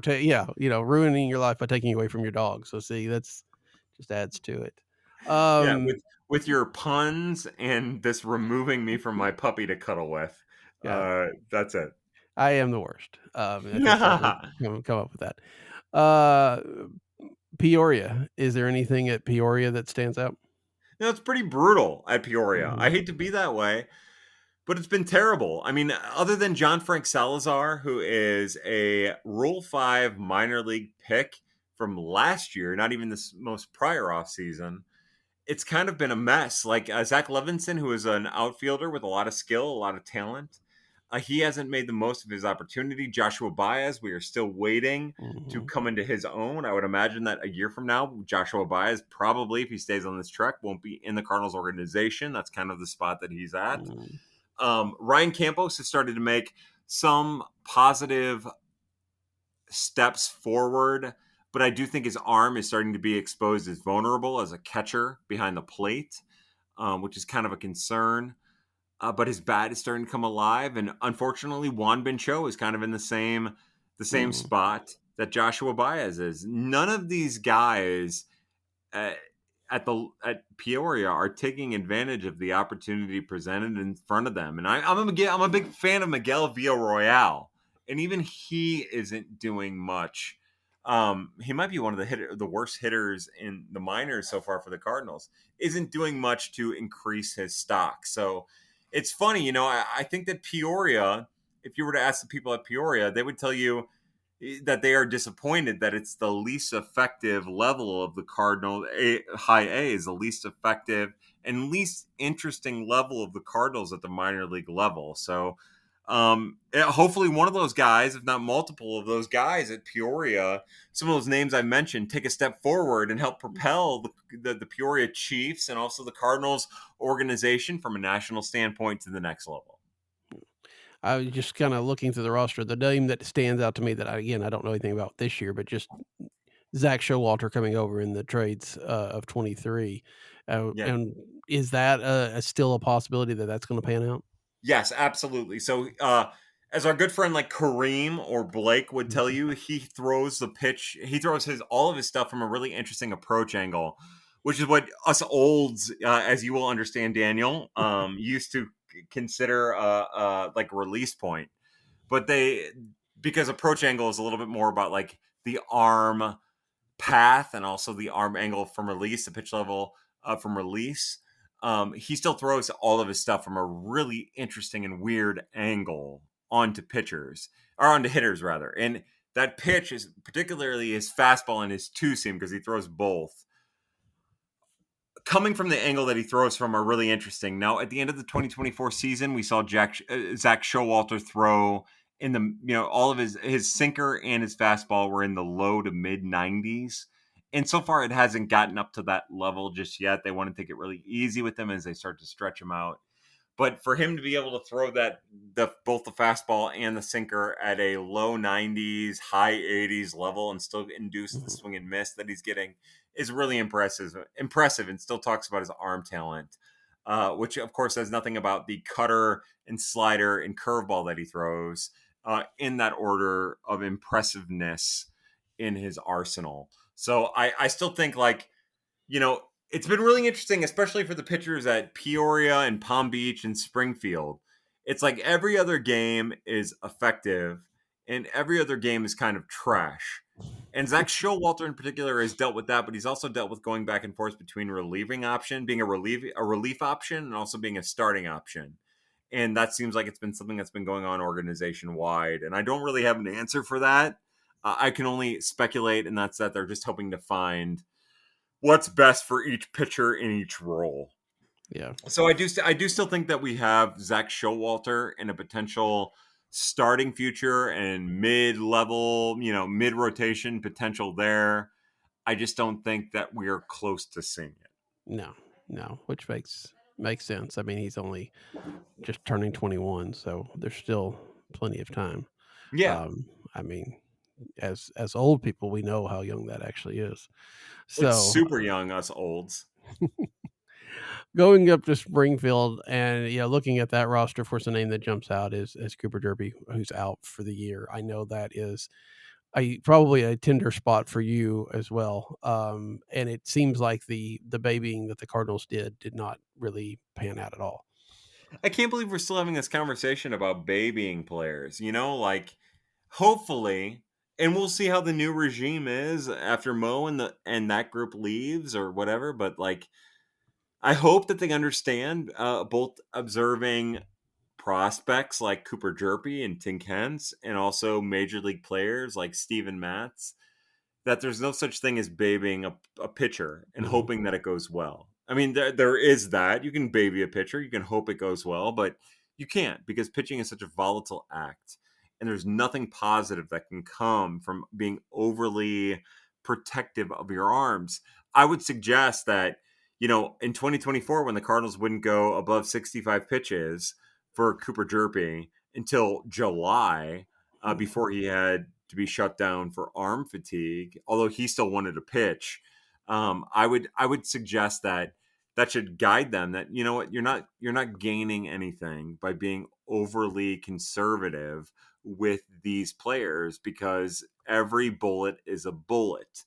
tell you, ruining your life by taking away from your dog. So see, that's just adds to it. Yeah, with your puns and this removing me from my puppy to cuddle with. Yeah. That's it. I am the worst. I can certainly come up with that. Peoria. Is there anything at Peoria that stands out? No, it's pretty brutal at Peoria. Mhm. I hate to be that way, but it's been terrible. I mean, other than John Frank Salazar, who is a Rule 5 minor league pick from last year, not even this most prior offseason, it's kind of been a mess. Like Zach Levinson, who is an outfielder with a lot of skill, a lot of talent, he hasn't made the most of his opportunity. Joshua Baez, we are still waiting to come into his own. I would imagine that a year from now, Joshua Baez probably, if he stays on this track, won't be in the Cardinals organization. That's kind of the spot that he's at. Ryan Campos has started to make some positive steps forward, but I do think his arm is starting to be exposed as vulnerable as a catcher behind the plate, which is kind of a concern. But his bat is starting to come alive, and unfortunately, Juan Bin Cho is kind of in the same spot that Joshua Baez is. None of these guys at Peoria are taking advantage of the opportunity presented in front of them. And I'm a big fan of Miguel Villarroel, and even he isn't doing much. He might be one of the worst hitters in the minors so far for the Cardinals. Isn't doing much to increase his stock. So it's funny, I think that Peoria, if you were to ask the people at Peoria, they would tell you that they are disappointed that it's the least effective level of the Cardinal. High A is the least effective and least interesting level of the Cardinals at the minor league level. So hopefully one of those guys, if not multiple of those guys at Peoria, some of those names I mentioned, take a step forward and help propel the Peoria Chiefs and also the Cardinals organization from a national standpoint to the next level. I was just kind of looking through the roster. The name that stands out to me that I don't know anything about this year, but just Zach Showalter coming over in the trades of 23. And is that still a possibility that that's going to pan out? Yes, absolutely. So as our good friend like Kareem or Blake would tell you, he throws the pitch. He throws all of his stuff from a really interesting approach angle, which is what us olds, as you will understand, Daniel, used to consider like release point. But because approach angle is a little bit more about like the arm path and also the arm angle from release, the pitch level from release. He still throws all of his stuff from a really interesting and weird angle onto hitters rather. And that pitch is particularly his fastball and his two seam, because he throws both, coming from the angle that he throws from, are really interesting. Now, at the end of the 2024 season, we saw Zach Showalter throw in all of his sinker and his fastball were in the low to mid 90s. And so far, it hasn't gotten up to that level just yet. They want to take it really easy with him as they start to stretch him out. But for him to be able to throw both the fastball and the sinker at a low 90s, high 80s level and still induce the swing and miss that he's getting is really impressive, and still talks about his arm talent, which, of course, says nothing about the cutter and slider and curveball that he throws in that order of impressiveness in his arsenal. So I still think, it's been really interesting, especially for the pitchers at Peoria and Palm Beach and Springfield. It's like every other game is effective and every other game is kind of trash. And Zach Showalter in particular has dealt with that, but he's also dealt with going back and forth between relieving option, being a relief option, and also being a starting option. And that seems like it's been something that's been going on organization wide. And I don't really have an answer for that. I can only speculate, and that's that they're just hoping to find what's best for each pitcher in each role. Yeah. So I do still think that we have Zach Showalter in a potential starting future and mid-level, mid-rotation potential there. I just don't think that we are close to seeing it. No, which makes sense. I mean, he's only just turning 21, so there's still plenty of time. Yeah. I mean, as old people, we know how young that actually is. So It's super young, us olds. Going up to Springfield and looking at that roster, of course, the name that jumps out is Cooper Derby, who's out for the year. I know that is probably a tender spot for you as well. And it seems like the babying that the Cardinals did not really pan out at all. I can't believe we're still having this conversation about babying players. Hopefully, and we'll see how the new regime is after Mo and that group leaves or whatever. But I hope that they understand, both observing prospects like Cooper Jerpy and Tink Hence, and also major league players like Steven Matz, that there's no such thing as babying a pitcher and hoping that it goes well. I mean, there is that. You can baby a pitcher, you can hope it goes well, but you can't, because pitching is such a volatile act. And there's nothing positive that can come from being overly protective of your arms. I would suggest that, in 2024, when the Cardinals wouldn't go above 65 pitches for Cooper Jerpy until July, before he had to be shut down for arm fatigue, although he still wanted to pitch. I would suggest that should guide them, that what, you're not gaining anything by being overly conservative with these players, because every bullet is a bullet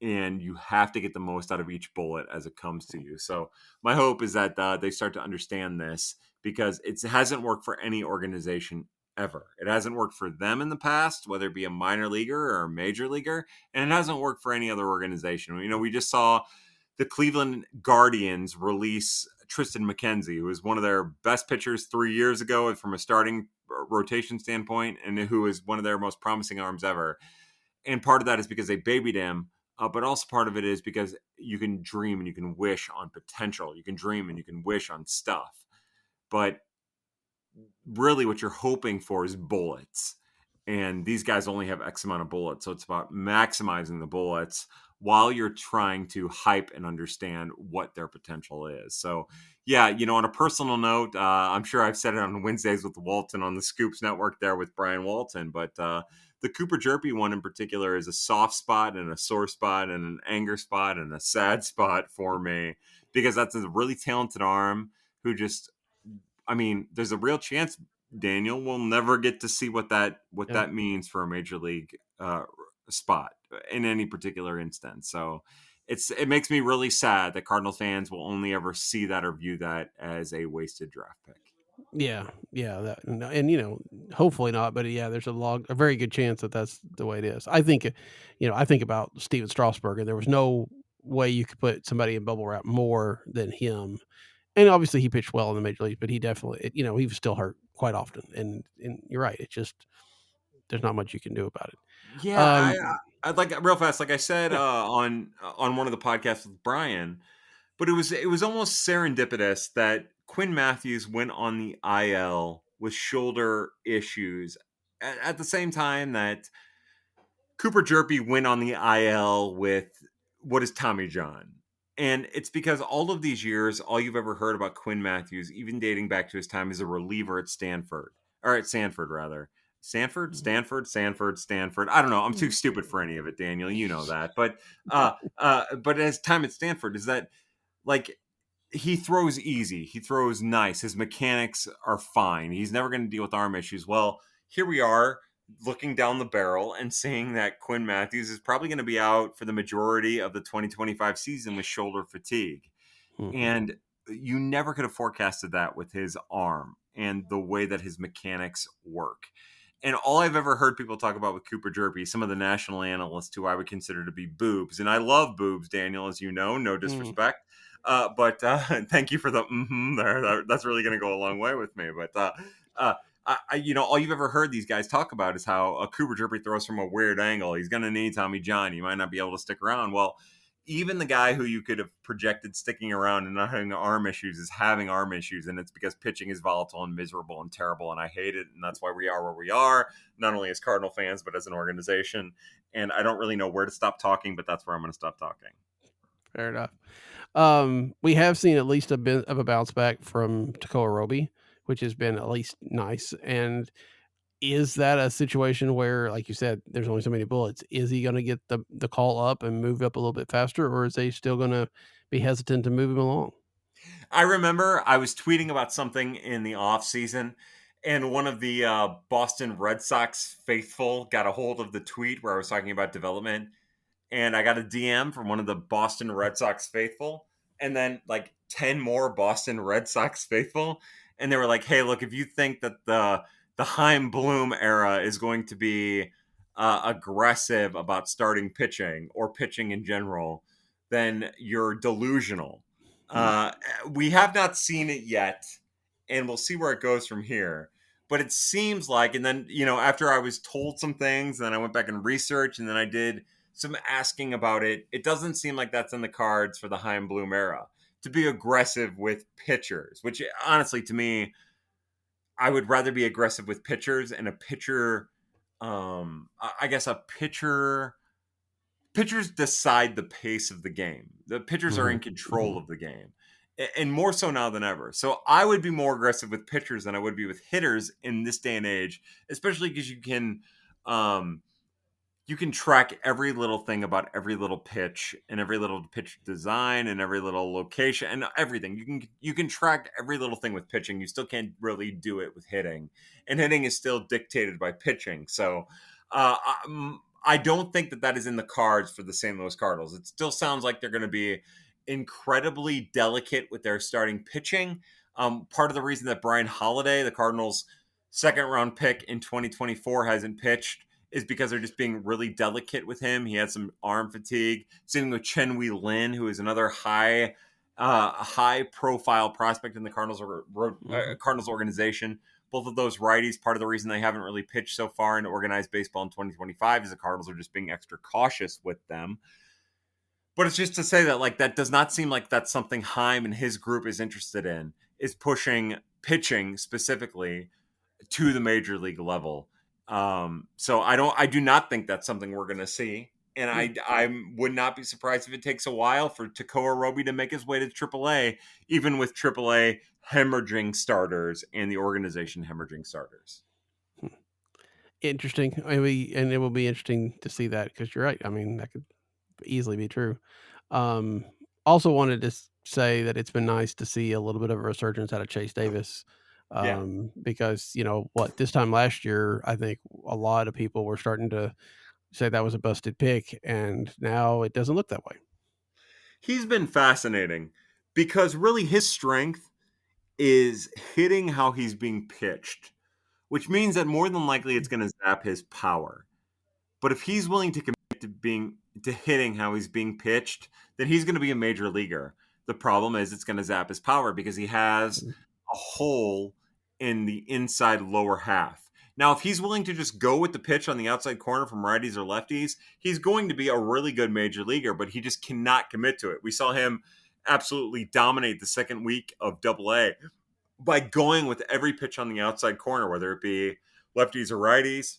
and you have to get the most out of each bullet as it comes to you. So my hope is that they start to understand this, because it hasn't worked for any organization ever. It hasn't worked for them in the past, whether it be a minor leaguer or a major leaguer, and it hasn't worked for any other organization. We just saw the Cleveland Guardians release Tristan McKenzie, who was one of their best pitchers 3 years ago from a starting rotation standpoint, and who is one of their most promising arms ever. And part of that is because they babied him, but also part of it is because you can dream and you can wish on potential. You can dream and you can wish on stuff. But really what you're hoping for is bullets. And these guys only have X amount of bullets. So it's about maximizing the bullets while you're trying to hype and understand what their potential is. So, yeah, on a personal note, I'm sure I've said it on Wednesdays with Walton on the Scoops Network there with Brian Walton, but the Cooper Jerpy one in particular is a soft spot and a sore spot and an anger spot and a sad spot for me, because that's a really talented arm who just, there's a real chance, Daniel, we'll never get to see what that means for a major league spot in any particular instance. So it makes me really sad that Cardinal fans will only ever see that or view that as a wasted draft pick. Yeah, and hopefully not, but there's a very good chance that that's the way it is. I think, I think about Steven Strasburg, and there was no way you could put somebody in bubble wrap more than him. And obviously he pitched well in the major leagues, but he definitely, he was still hurt quite often. And you're right. It's just, there's not much you can do about it. Yeah. I'd like real fast, like I said, on one of the podcasts with Brian, but it was almost serendipitous that Quinn Matthews went on the IL with shoulder issues at the same time that Cooper Jerpy went on the IL with what is Tommy John? And it's because all of these years, all you've ever heard about Quinn Matthews, even dating back to his time as a reliever at Stanford, or at Sanford rather. Stanford. I don't know. I'm too stupid for any of it, Daniel. You know that. But his time at Stanford is that like he throws easy, he throws nice, his mechanics are fine. He's never going to deal with arm issues. Well, here we are looking down the barrel and seeing that Quinn Matthews is probably going to be out for the majority of the 2025 season with shoulder fatigue. And you never could have forecasted that with his arm and the way that his mechanics work. And all I've ever heard people talk about with Cooper Jerpy, some of the national analysts who I would consider to be boobs, and I love boobs, Daniel, as you know, no disrespect. But thank you for the there. That's really going to go a long way with me. But all you've ever heard these guys talk about is how a Cooper Jerpy throws from a weird angle. He's going to need Tommy John. He might not be able to stick around. Well, even the guy who you could have projected sticking around and not having arm issues is having arm issues, and it's because pitching is volatile and miserable and terrible, and I hate it, and that's why we are where we are, not only as Cardinal fans, but as an organization. And I don't really know where to stop talking, but that's where I'm going to stop talking. Fair enough. We have seen at least a bit of a bounce back from Tekoa Roby, which has been at least nice. And is that a situation where, like you said, there's only so many bullets? Is he going to get the call up and move up a little bit faster, or is they still going to be hesitant to move him along? I remember I was tweeting about something in the off season, and one of the Boston Red Sox faithful got a hold of the tweet where I was talking about development, and I got a DM from one of the Boston Red Sox faithful, and then like 10 more Boston Red Sox faithful, and they were like, "Hey, look, if you think that the Chaim Bloom era is going to be aggressive about starting pitching or pitching in general, then you're delusional." We have not seen it yet, and we'll see where it goes from here. But it seems like, and then, after I was told some things, then I went back and researched, and then I did some asking about it. It doesn't seem like that's in the cards for the Chaim Bloom era to be aggressive with pitchers, which honestly, to me, I would rather be aggressive with pitchers and a pitcher. I guess pitchers decide the pace of the game. The pitchers are in control of the game, and more so now than ever. So I would be more aggressive with pitchers than I would be with hitters in this day and age, especially because you can track every little thing about every little pitch and every little pitch design and every little location and everything. You can track every little thing with pitching. You still can't really do it with hitting, and hitting is still dictated by pitching. So I don't think that is in the cards for the St. Louis Cardinals. It still sounds like they're going to be incredibly delicate with their starting pitching. Part of the reason that Brian Holiday, the Cardinals' second-round pick in 2024, hasn't pitched is because they're just being really delicate with him. He had some arm fatigue. Same with Chen Wei Lin, who is another high-profile prospect in the Cardinals organization. Both of those righties, part of the reason they haven't really pitched so far in organized baseball in 2025 is the Cardinals are just being extra cautious with them. But it's just to say that, like, that does not seem like that's something Chaim and his group is interested in, is pushing pitching specifically to the major league level. So I do not think that's something we're going to see. And I would not be surprised if it takes a while for Tekoa Roby to make his way to AAA, even with AAA hemorrhaging starters and the organization hemorrhaging starters. Interesting. And it will be interesting to see that, because you're right. I mean, that could easily be true. Also wanted to say that it's been nice to see a little bit of a resurgence out of Chase Davis. Because, this time last year, I think a lot of people were starting to say that was a busted pick, and now it doesn't look that way. He's been fascinating because really his strength is hitting how he's being pitched, which means that more than likely it's going to zap his power. But if he's willing to commit to hitting how he's being pitched, then he's going to be a major leaguer. The problem is it's going to zap his power because he has a hole in the inside lower half. Now, if he's willing to just go with the pitch on the outside corner from righties or lefties, he's going to be a really good major leaguer, but he just cannot commit to it. We saw him absolutely dominate the second week of AA by going with every pitch on the outside corner, whether it be lefties or righties.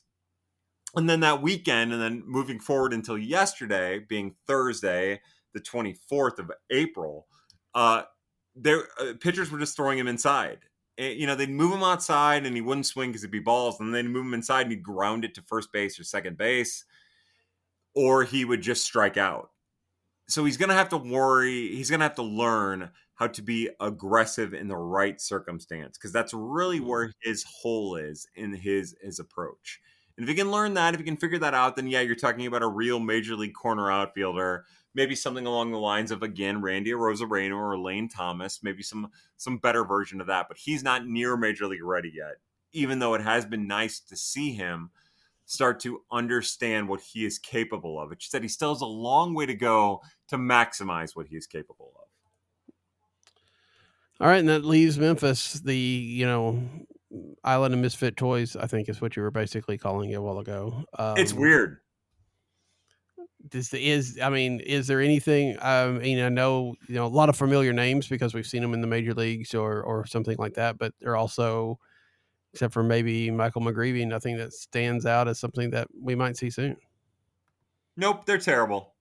And then that weekend, and then moving forward until yesterday, being Thursday, the 24th of April, their pitchers were just throwing him inside. They'd move him outside and he wouldn't swing because it'd be balls. And then they'd move him inside and he'd ground it to first base or second base, or he would just strike out. So he's going to have to worry. He's going to have to learn how to be aggressive in the right circumstance, because that's really where his hole is in his approach. And if he can learn that, if he can figure that out, then yeah, you're talking about a real major league corner outfielder, maybe something along the lines of, again, Randy Arozarena or Lane Thomas, maybe some better version of that. But he's not near major league ready yet, even though it has been nice to see him start to understand what he is capable of. It's just that he still has a long way to go to maximize what he is capable of. All right, and that leaves Memphis, the island of misfit toys, I think is what you were basically calling it a while ago. It's weird. Is there anything? I know a lot of familiar names because we've seen them in the major leagues or something like that, but they're also, except for maybe Michael McGreevy, nothing that stands out as something that we might see soon. Nope, they're terrible.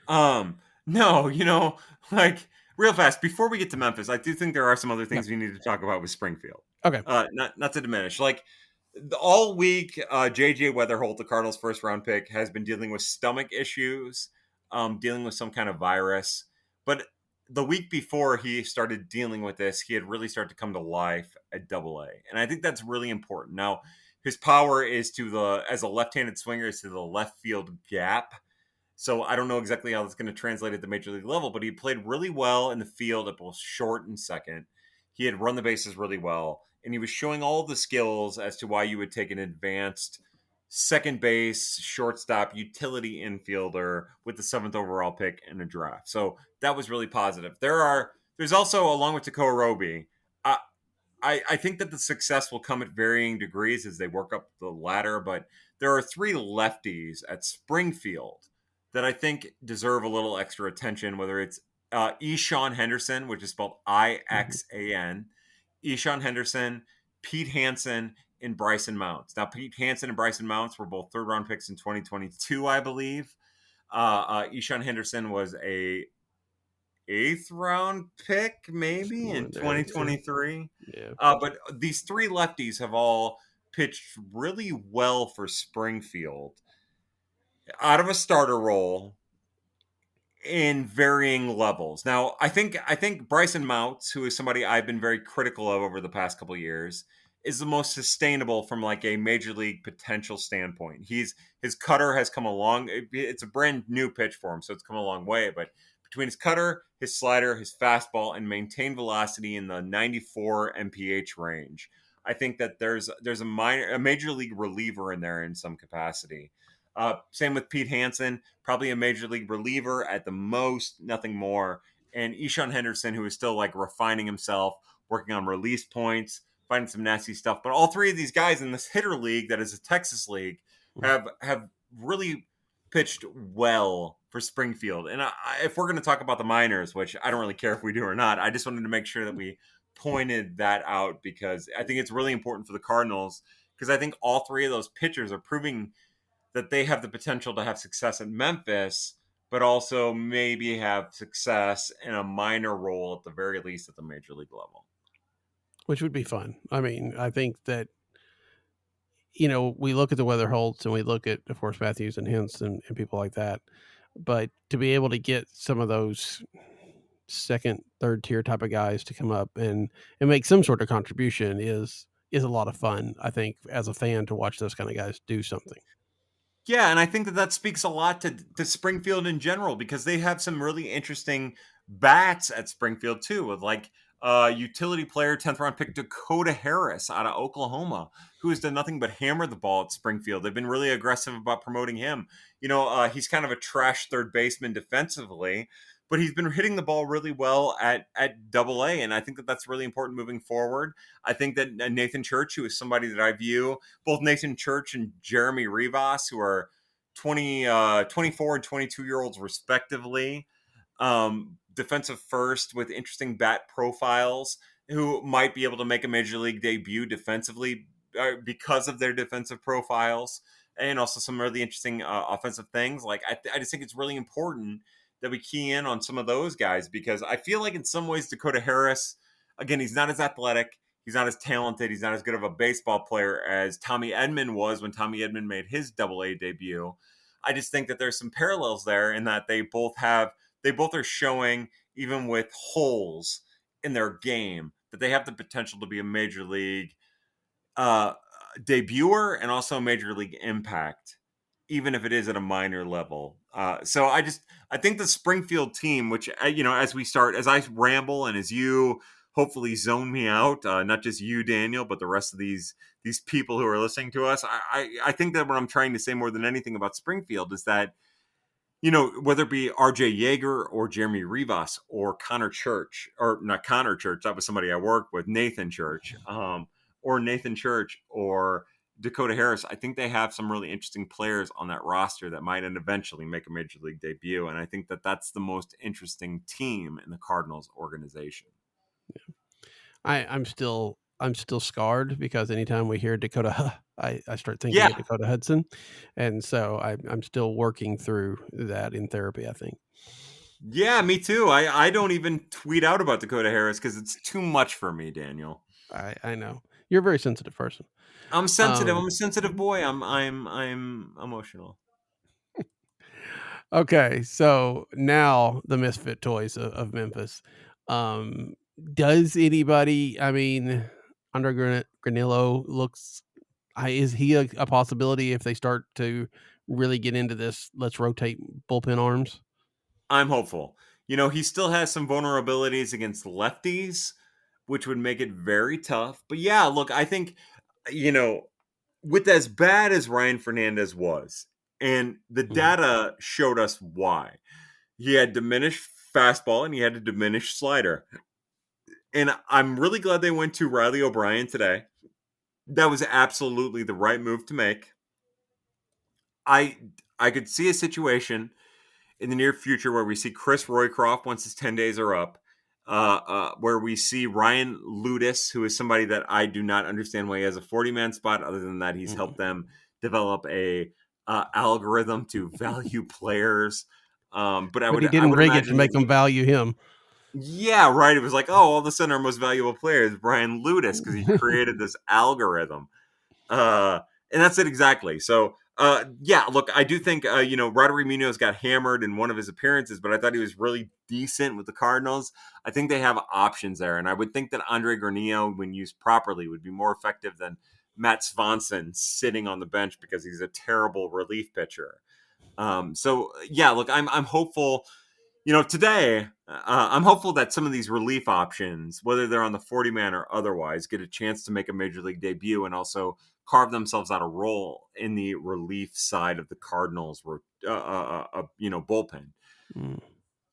No, like real fast before we get to Memphis, I do think there are some other things we need to talk about with Springfield. Okay. Not to diminish. Like all week, JJ Weatherholt, the Cardinals' first round pick, has been dealing with stomach issues, dealing with some kind of virus. But the week before he started dealing with this, he had really started to come to life at Double A, and I think that's really important. Now, his power is as a left-handed swinger, is to the left field gap. So I don't know exactly how that's going to translate at the major league level, but he played really well in the field at both short and second. He had run the bases really well, and he was showing all the skills as to why you would take an advanced second base, shortstop, utility infielder with the 7th overall pick in a draft. So that was really positive. There's also, along with Tekoa Roby, I think that the success will come at varying degrees as they work up the ladder, but there are 3 lefties at Springfield that I think deserve a little extra attention, whether it's Eshawn Henderson, which is spelled Ixan, Eshawn Henderson, Pete Hansen, and Bryson Mounts. Now, Pete Hansen and Bryson Mounts were both 3rd-round picks in 2022, I believe. Eshawn Henderson was a 8th-round pick, maybe, in 2023. Yeah. But these 3 lefties have all pitched really well for Springfield out of a starter role in varying levels. Now, I think Bryson Mounts, who is somebody I've been very critical of over the past couple of years, is the most sustainable from like a major league potential standpoint. His cutter has come along. It's a brand new pitch for him, so it's come a long way. But between his cutter, his slider, his fastball, and maintained velocity in the 94 mph range, I think that there's a major league reliever in there in some capacity. Same with Pete Hansen, probably a major league reliever at the most, nothing more. And Eshawn Henderson, who is still like refining himself, working on release points, finding some nasty stuff. But all 3 of these guys in this hitter league that is a Texas league have really pitched well for Springfield. And if we're going to talk about the minors, which I don't really care if we do or not, I just wanted to make sure that we pointed that out, because I think it's really important for the Cardinals, because I think all 3 of those pitchers are proving that they have the potential to have success in Memphis, but also maybe have success in a minor role at the very least at the major league level. Which would be fun. I mean, I think that, we look at the Weatherholts and we look at, of course, Matthews and Hintz and people like that. But to be able to get some of those 2nd, 3rd tier type of guys to come up and make some sort of contribution is a lot of fun, I think, as a fan, to watch those kind of guys do something. Yeah, and I think that speaks a lot to Springfield in general, because they have some really interesting bats at Springfield too, with like utility player, 10th round pick Dakota Harris out of Oklahoma, who has done nothing but hammer the ball at Springfield. They've been really aggressive about promoting him. He's kind of a trash third baseman defensively, but he's been hitting the ball really well at Double A, and I think that that's really important moving forward. I think that Nathan Church, who is somebody that I view, both Nathan Church and Jeremy Rivas, who are 24 and 22-year-olds respectively, defensive first with interesting bat profiles, who might be able to make a major league debut defensively because of their defensive profiles. and also some really interesting offensive things. Like I just think it's really important that we key in on some of those guys, because I feel like in some ways Dakota Harris, again, he's not as athletic, he's not as talented, he's not as good of a baseball player as Tommy Edman was when Tommy Edman made his Double-A debut. I just think that there's some parallels there in that they both are showing, even with holes in their game, that they have the potential to be a major league debuter and also a major league impact, even if it is at a minor level. So I think the Springfield team, which, as I ramble and as you hopefully zone me out, not just you, Daniel, but the rest of these people who are listening to us, I think that what I'm trying to say more than anything about Springfield is that, whether it be RJ Yeager or Jeremy Rivas or Connor Church, or not Connor Church, that was somebody I worked with, Nathan Church, or Dakota Harris, I think they have some really interesting players on that roster that might eventually make a major league debut. And I think that that's the most interesting team in the Cardinals organization. I'm still scarred because anytime we hear Dakota, I start thinking of Dakota Hudson. And so I'm still working through that in therapy, I think. Yeah, me too. I don't even tweet out about Dakota Harris because it's too much for me, Daniel. I know. You're a very sensitive person. I'm sensitive. I'm a sensitive boy. I'm emotional. Okay, so now the misfit toys of Memphis. Does anybody? I mean, Andre Granillo looks. Is he a possibility if they start to really get into this? Let's rotate bullpen arms. I'm hopeful. He still has some vulnerabilities against lefties, which would make it very tough. But yeah, look, I think, with as bad as Ryan Fernandez was, and the data showed us why. He had diminished fastball and he had a diminished slider. And I'm really glad they went to Riley O'Brien today. That was absolutely the right move to make. I could see a situation in the near future where we see Chris Roycroft once his 10 days are up, where we see Ryan Ludis, who is somebody that I do not understand why he has a 40-man spot. Other than that, he's helped them develop a algorithm to value players. But he didn't rig it to make them value him. Yeah, right. It was like, all of a sudden our most valuable player is Brian Ludis because he created this algorithm. And that's it exactly. So, look, I do think, Rodrigo Munoz got hammered in one of his appearances, but I thought he was really decent with the Cardinals. I think they have options there. And I would think that Andre Granillo, when used properly, would be more effective than Matt Swanson sitting on the bench because he's a terrible relief pitcher. Look, I'm hopeful. Today, I'm hopeful that some of these relief options, whether they're on the 40-man or otherwise, get a chance to make a major league debut and also carve themselves out a role in the relief side of the Cardinals, bullpen.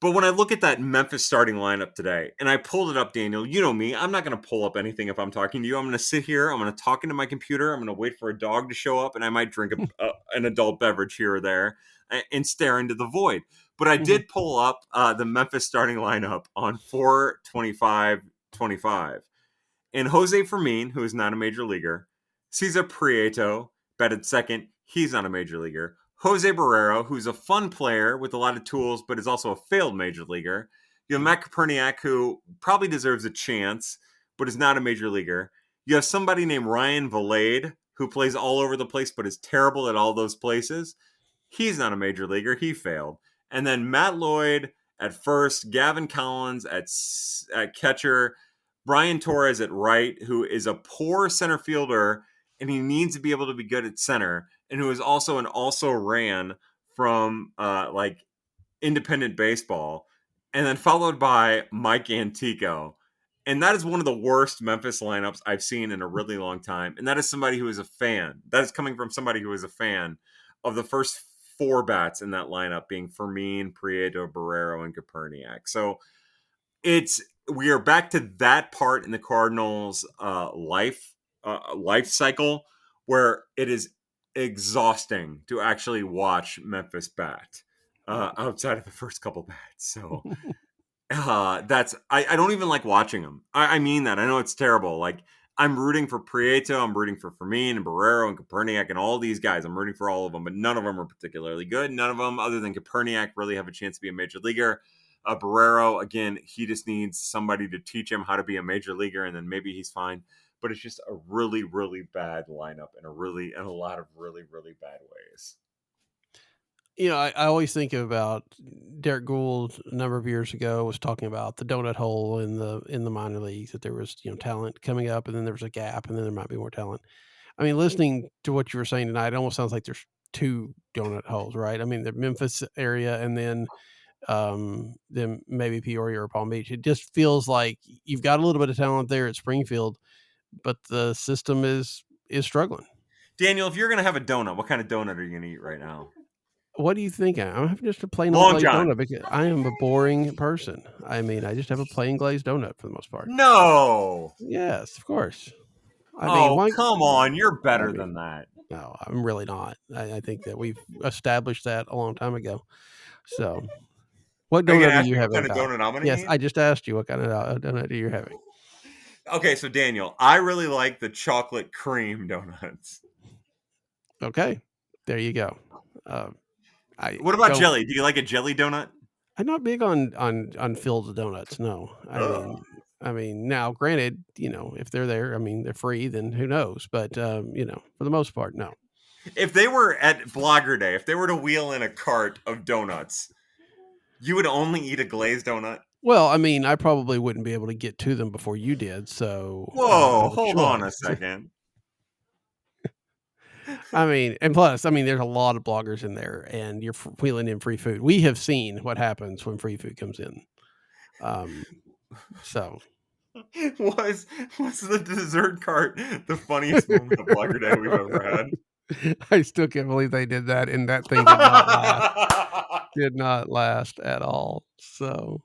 But when I look at that Memphis starting lineup today, and I pulled it up, Daniel, you know me, I'm not going to pull up anything if I'm talking to you. I'm going to sit here, I'm going to talk into my computer, I'm going to wait for a dog to show up, and I might drink an adult beverage here or there and stare into the void. But I did pull up the Memphis starting lineup on 4/25/25. And Jose Fermin, who is not a major leaguer, Cesar Prieto, batted second, he's not a major leaguer. Jose Barrero, who's a fun player with a lot of tools, but is also a failed major leaguer. You have Matt Koperniak, who probably deserves a chance, but is not a major leaguer. You have somebody named Ryan Valade, who plays all over the place, but is terrible at all those places. He's not a major leaguer. He failed. And then Matt Lloyd at first, Gavin Collins at catcher, Brian Torres at right, who is a poor center fielder, and he needs to be able to be good at center, and who is also ran from independent baseball, and then followed by Mike Antico. And that is one of the worst Memphis lineups I've seen in a really long time. And that is somebody who is a fan. That is coming from somebody who is a fan of the first four bats in that lineup, being Fermin, Prieto, Barrero, and Koperniak. So we are back to that part in the Cardinals' life cycle where it is exhausting to actually watch Memphis bat outside of the first couple bats. So I don't even like watching them. I mean that. I know it's terrible. Like, I'm rooting for Prieto. I'm rooting for Fermin and Barrero and Koperniak and all these guys. I'm rooting for all of them, but none of them are particularly good. None of them, other than Koperniak, really have a chance to be a major leaguer. Barrero, again, he just needs somebody to teach him how to be a major leaguer, and then maybe he's fine. But it's just a really, really bad lineup in a lot of really, really bad ways. I always think about Derek Gould a number of years ago was talking about the donut hole in the minor leagues, that there was talent coming up, and then there was a gap, and then there might be more talent. I mean, listening to what you were saying tonight, it almost sounds like there's two donut holes, right? I mean, the Memphis area, and then maybe Peoria or Palm Beach. It just feels like you've got a little bit of talent there at Springfield, but the system is struggling. Daniel, if you're going to have a donut, what kind of donut are you going to eat right now? What do you think? I'm having just a plain Long old glazed John. donut because I am a boring person. I mean, I just have a plain glazed donut for the most part. No. Yes, of course. Come on. You're better than that. No, I'm really not. I think that we've established that a long time ago. So, what donut are you having? What kind of donut I'm going to Yes, eat? I just asked you what kind of donut are you having. Okay, so Daniel, I really like the chocolate cream donuts. Okay, there you go. What about jelly? Do you like a jelly donut? I'm not big on filled donuts. No, I mean, now granted, if they're there, I mean, they're free, then who knows? But for the most part, no. If they were at Blogger Day, if they were to wheel in a cart of donuts, you would only eat a glazed donut? Well, I mean, I probably wouldn't be able to get to them before you did. So, whoa, hold on a second. I mean, and plus, I mean, there's a lot of bloggers in there, and you're wheeling in free food. We have seen what happens when free food comes in. So, was the dessert cart the funniest moment of Blogger Day we've ever had? I still can't believe they did that, and that thing did not last. Did not last at all. So,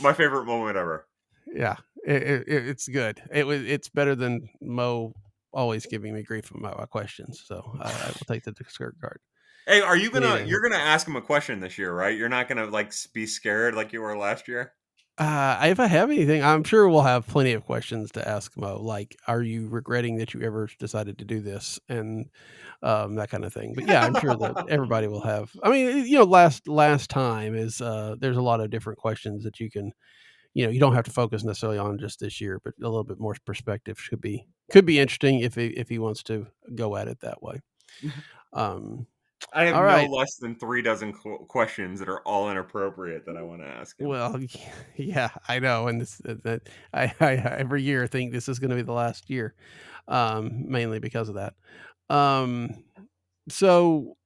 my favorite moment ever. Yeah, it's good. It's better than Mo always giving me grief about my questions. So I will take the dessert card. Hey, you're gonna ask him a question this year, right? You're not gonna be scared like you were last year? If I have anything, I'm sure we'll have plenty of questions to ask Mo. Like, are you regretting that you ever decided to do this, and that kind of thing. But yeah, I'm sure that everybody will have. I mean, last time is there's a lot of different questions that you can. You don't have to focus necessarily on just this year, but a little bit more perspective could be interesting if he wants to go at it that way. I have no less than 3 dozen questions that are all inappropriate that I want to ask him. Well, yeah, I know, and I every year think this is going to be the last year, mainly because of that. So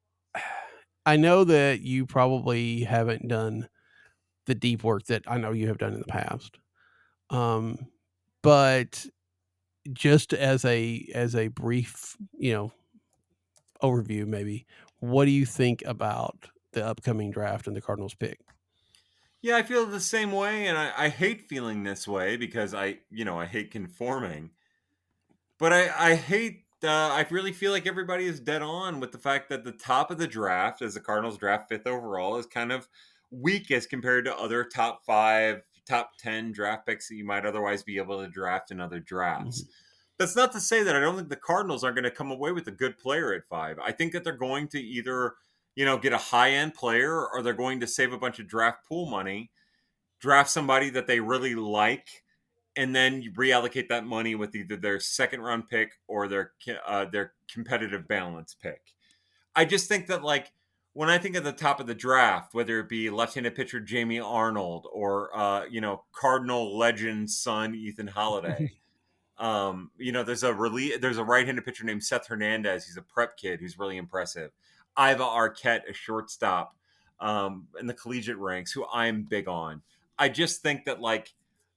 I know that you probably haven't done the deep work that I know you have done in the past. But just as a brief, overview, maybe, what do you think about the upcoming draft and the Cardinals pick? Yeah, I feel the same way, and I hate feeling this way because I hate conforming. But I hate, I really feel like everybody is dead on with the fact that the top of the draft, as the Cardinals draft 5th overall, is kind of weak as compared to other top 5, top 10 draft picks that you might otherwise be able to draft in other drafts. Mm-hmm. That's not to say that I don't think the Cardinals are going to come away with a good player at 5. I think that they're going to either, get a high-end player, or they're going to save a bunch of draft pool money, draft somebody that they really like, and then you reallocate that money with either their 2nd-round pick or their competitive balance pick. I just think that, when I think of the top of the draft, whether it be left-handed pitcher Jamie Arnold or Cardinal legend's son Ethan Holiday, there's a right-handed pitcher named Seth Hernandez. He's a prep kid who's really impressive. Iva Arquette, a shortstop in the collegiate ranks, who I'm big on. I just think that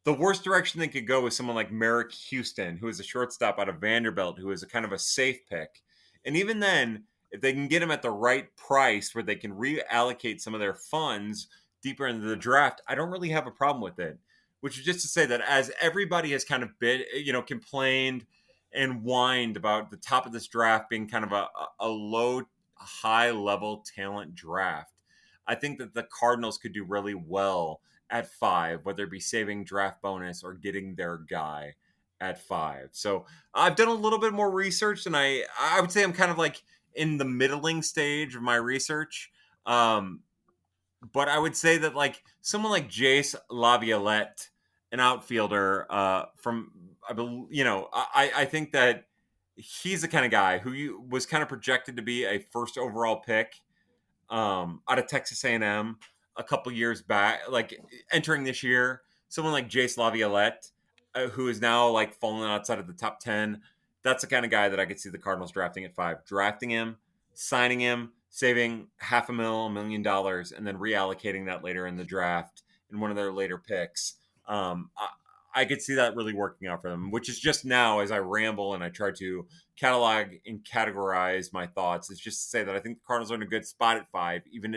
the worst direction they could go is someone like Merrick Houston, who is a shortstop out of Vanderbilt, who is a kind of a safe pick. And even then, if they can get him at the right price where they can reallocate some of their funds deeper into the draft, I don't really have a problem with it. Which is just to say that as everybody has kind of complained and whined about the top of this draft being kind of a low, high level talent draft, I think that the Cardinals could do really well at 5, whether it be saving draft bonus or getting their guy at 5. So I've done a little bit more research, and I would say I'm kind of like in the middling stage of my research. But I would say that like someone like Jace Laviolette, an outfielder from I think that he's the kind of guy who was kind of projected to be a first overall pick out of Texas A&M a couple years back, like entering this year. Someone like Jace Laviolette, who is now like falling outside of the top 10. That's the kind of guy that I could see the Cardinals drafting at 5. Drafting him, signing him, saving $500,000 and then reallocating that later in the draft in one of their later picks. I could see that really working out for them, which is just now as I ramble and I try to catalog and categorize my thoughts. It's just to say that I think the Cardinals are in a good spot at 5, even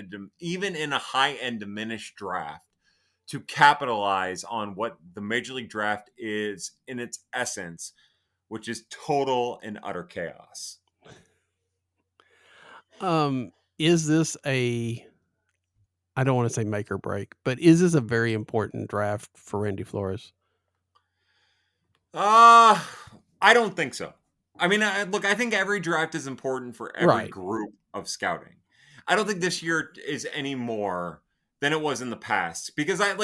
in a high-end diminished draft, to capitalize on what the Major League Draft is in its essence, which is total and utter chaos. Is this I don't want to say make or break, but is this a very important draft for Randy Flores? I don't think so. I mean, look, I think every draft is important for every group of scouting. I don't think this year is any more than it was in the past, because I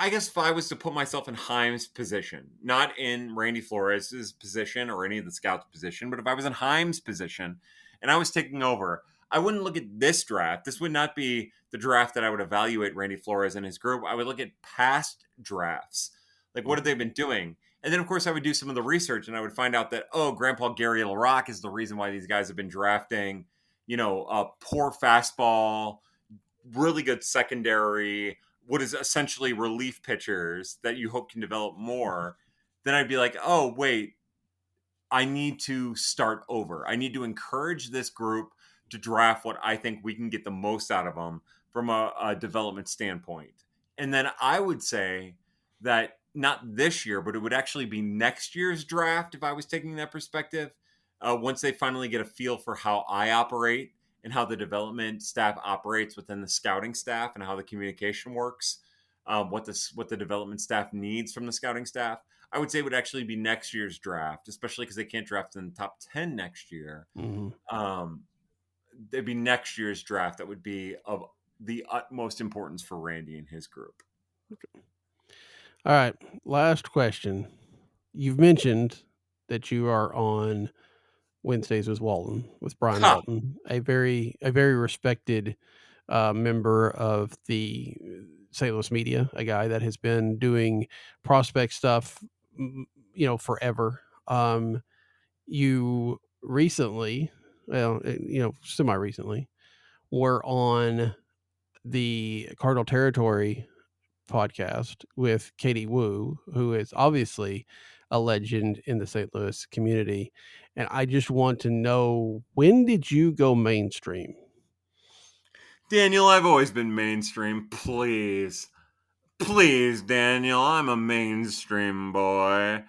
guess if I was to put myself in Chaim's position, not in Randy Flores' position or any of the scouts' position, but if I was in Chaim's position and I was taking over, I wouldn't look at this draft. This would not be the draft that I would evaluate Randy Flores and his group. I would look at past drafts. Like, what have they been doing? And then, of course, I would do some of the research and I would find out that, Grandpa Gary LaRocque is the reason why these guys have been drafting, a poor fastball, really good secondary, what is essentially relief pitchers that you hope can develop more. Then I'd be like, oh, wait, I need to start over. I need to encourage this group to draft what I think we can get the most out of them from a development standpoint. And then I would say that not this year, but it would actually be next year's draft if I was taking that perspective. Once they finally get a feel for how I operate and how the development staff operates within the scouting staff and how the communication works, what the development staff needs from the scouting staff, I would say it would actually be next year's draft, especially because they can't draft in the top 10 next year. Mm-hmm. It'd be next year's draft that would be of the utmost importance for Randy and his group. Okay. All right. Last question. You've mentioned that you are on Wednesdays with Brian Walton, a very respected member of the St. Louis media, a guy that has been doing prospect stuff, forever. You recently, semi-recently, were on the Cardinal Territory podcast with Katie Wu, who is obviously a legend in the St. Louis community. And I just want to know, when did you go mainstream? Daniel, I've always been mainstream. Please, Daniel, I'm a mainstream boy.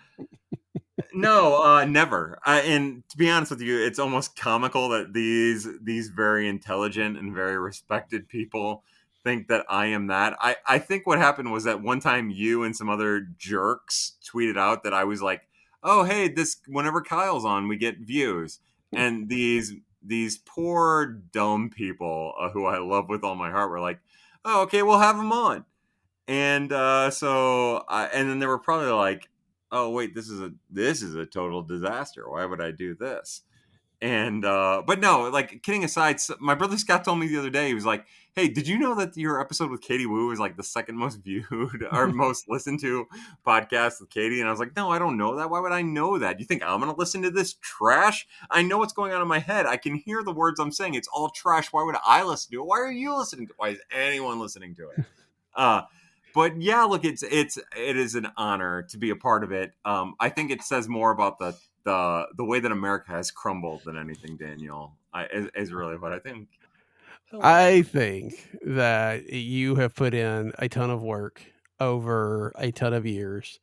No, never. And to be honest with you, it's almost comical that these very intelligent and very respected people think that I am that. I think what happened was that one time you and some other jerks tweeted out that I was like, oh, hey, whenever Kyle's on, we get views. And these poor dumb people who I love with all my heart were like, oh, okay, we'll have him on. And and then they were probably like, oh wait, this is a total disaster. Why would I do this? And but no, like, kidding aside, my brother Scott told me the other day, he was like, hey, did you know that your episode with Katie Wu is like the second most viewed or most listened to podcast with Katie? And I was like, no, I don't know that. Why would I know that? You think I'm gonna listen to this trash? I know what's going on in my head. I can hear the words I'm saying. It's all trash. Why would I listen to it? Why are you listening to it? Why is anyone listening to it? But yeah, look, it is an honor to be a part of it. I think it says more about the way that America has crumbled than anything, Daniel. Is really what I think. I think that you have put in a ton of work over a ton of years,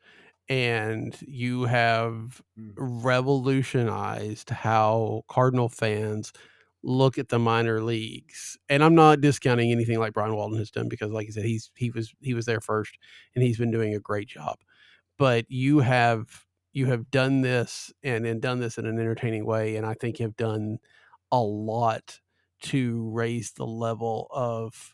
and you have revolutionized how Cardinal fans look at the minor leagues. And I'm not discounting anything like Brian Walton has done, because like I said, he was there first and he's been doing a great job. But you have you have done this and done this in an entertaining way, and I think have done a lot to raise the level of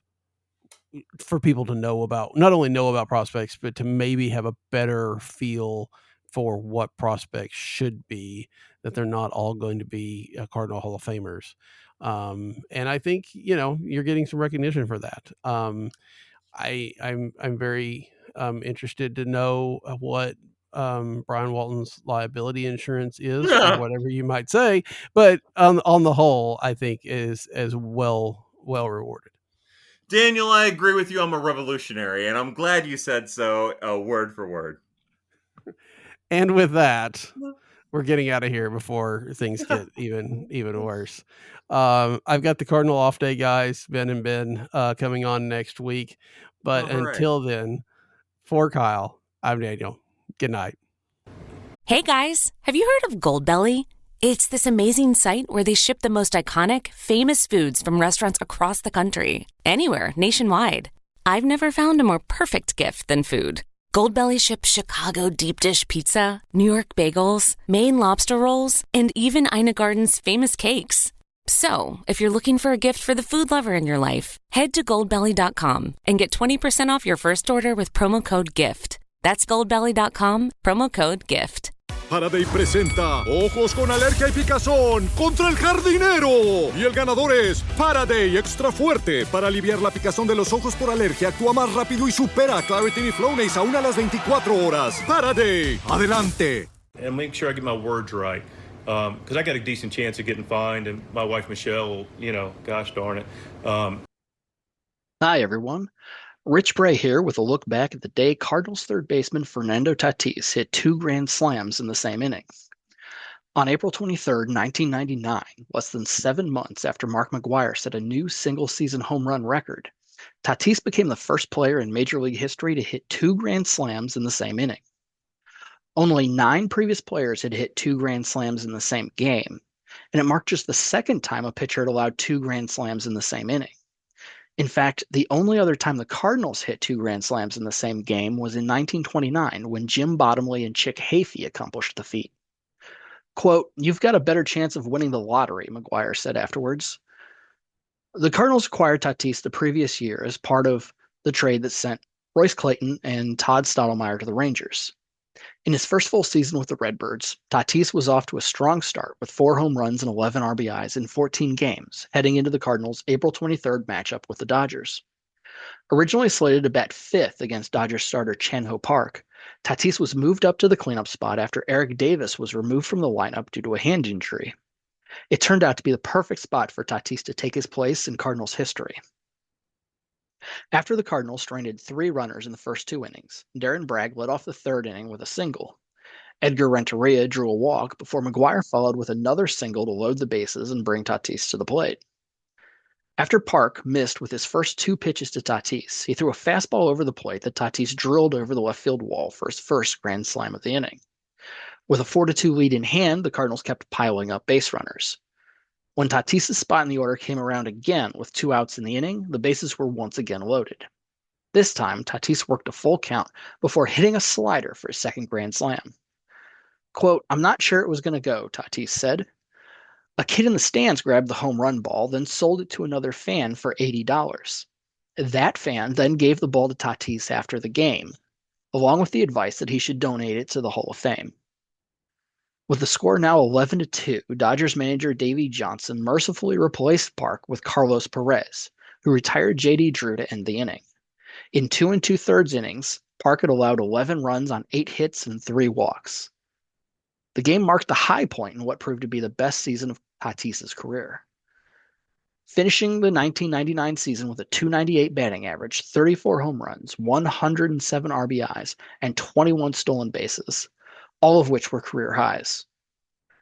for people to know about, not only know about prospects, but to maybe have a better feel for what prospects should be, that they're not all going to be Cardinal Hall of Famers. And I think, you're getting some recognition for that. I'm very interested to know what Brian Walton's liability insurance is for whatever you might say, but on the whole, I think is as well rewarded. Daniel, I agree with you. I'm a revolutionary, and I'm glad you said so, word for word. And with that, we're getting out of here before things get even worse. I've got the Cardinal off day guys, Ben and Ben, coming on next week. But until then, for Kyle, I'm Daniel. Good night. Hey guys, have you heard of Goldbelly? It's this amazing site where they ship the most iconic, famous foods from restaurants across the country, anywhere, nationwide. I've never found a more perfect gift than food. Goldbelly ships Chicago deep dish pizza, New York bagels, Maine lobster rolls, and even Ina Garden's famous cakes. So, if you're looking for a gift for the food lover in your life, head to goldbelly.com and get 20% off your first order with promo code GIFT. That's goldbelly.com, promo code GIFT. Faraday presenta Ojos con Alergia y Picazón contra el Jardinero. Y el ganador es Faraday Extra Fuerte. Para aliviar la picazón de los ojos por alergia, actúa más rápido y supera a Claritin y Flonase aún a las 24 horas. Faraday, adelante. And make sure I get my words right. Because I got a decent chance of getting fined, and my wife, Michelle, gosh darn it. Hi, everyone. Rich Bray here with a look back at the day Cardinals third baseman Fernando Tatis hit 2 grand slams in the same inning. On April 23, 1999, less than 7 months after Mark McGwire set a new single-season home run record, Tatis became the first player in Major League history to hit 2 grand slams in the same inning. Only 9 previous players had hit 2 grand slams in the same game, and it marked just the second time a pitcher had allowed 2 grand slams in the same inning. In fact, the only other time the Cardinals hit 2 grand slams in the same game was in 1929 when Jim Bottomley and Chick Hafey accomplished the feat. Quote, "You've got a better chance of winning the lottery," McGwire said afterwards. The Cardinals acquired Tatis the previous year as part of the trade that sent Royce Clayton and Todd Stottlemyre to the Rangers. In his first full season with the Redbirds, Tatis was off to a strong start with 4 home runs and 11 RBIs in 14 games, heading into the Cardinals' April 23rd matchup with the Dodgers. Originally slated to bat 5th against Dodgers starter Chan-Ho Park, Tatis was moved up to the cleanup spot after Eric Davis was removed from the lineup due to a hand injury. It turned out to be the perfect spot for Tatis to take his place in Cardinals history. After the Cardinals stranded 3 runners in the first 2 innings, Darren Bragg led off the 3rd inning with a single. Edgar Renteria drew a walk before McGwire followed with another single to load the bases and bring Tatis to the plate. After Park missed with his first 2 pitches to Tatis, he threw a fastball over the plate that Tatis drilled over the left field wall for his first grand slam of the inning. With a 4-2 lead in hand, the Cardinals kept piling up base runners. When Tatis' spot in the order came around again with 2 outs in the inning, the bases were once again loaded. This time, Tatis worked a full count before hitting a slider for his second grand slam. Quote, "I'm not sure it was going to go," Tatis said. A kid in the stands grabbed the home run ball, then sold it to another fan for $80. That fan then gave the ball to Tatis after the game, along with the advice that he should donate it to the Hall of Fame. With the score now 11-2, Dodgers manager Davey Johnson mercifully replaced Park with Carlos Perez, who retired J.D. Drew to end the inning. In 2 2/3 innings, Park had allowed 11 runs on 8 hits and 3 walks. The game marked the high point in what proved to be the best season of Tatis' career. Finishing the 1999 season with a .298 batting average, 34 home runs, 107 RBIs, and 21 stolen bases, all of which were career highs.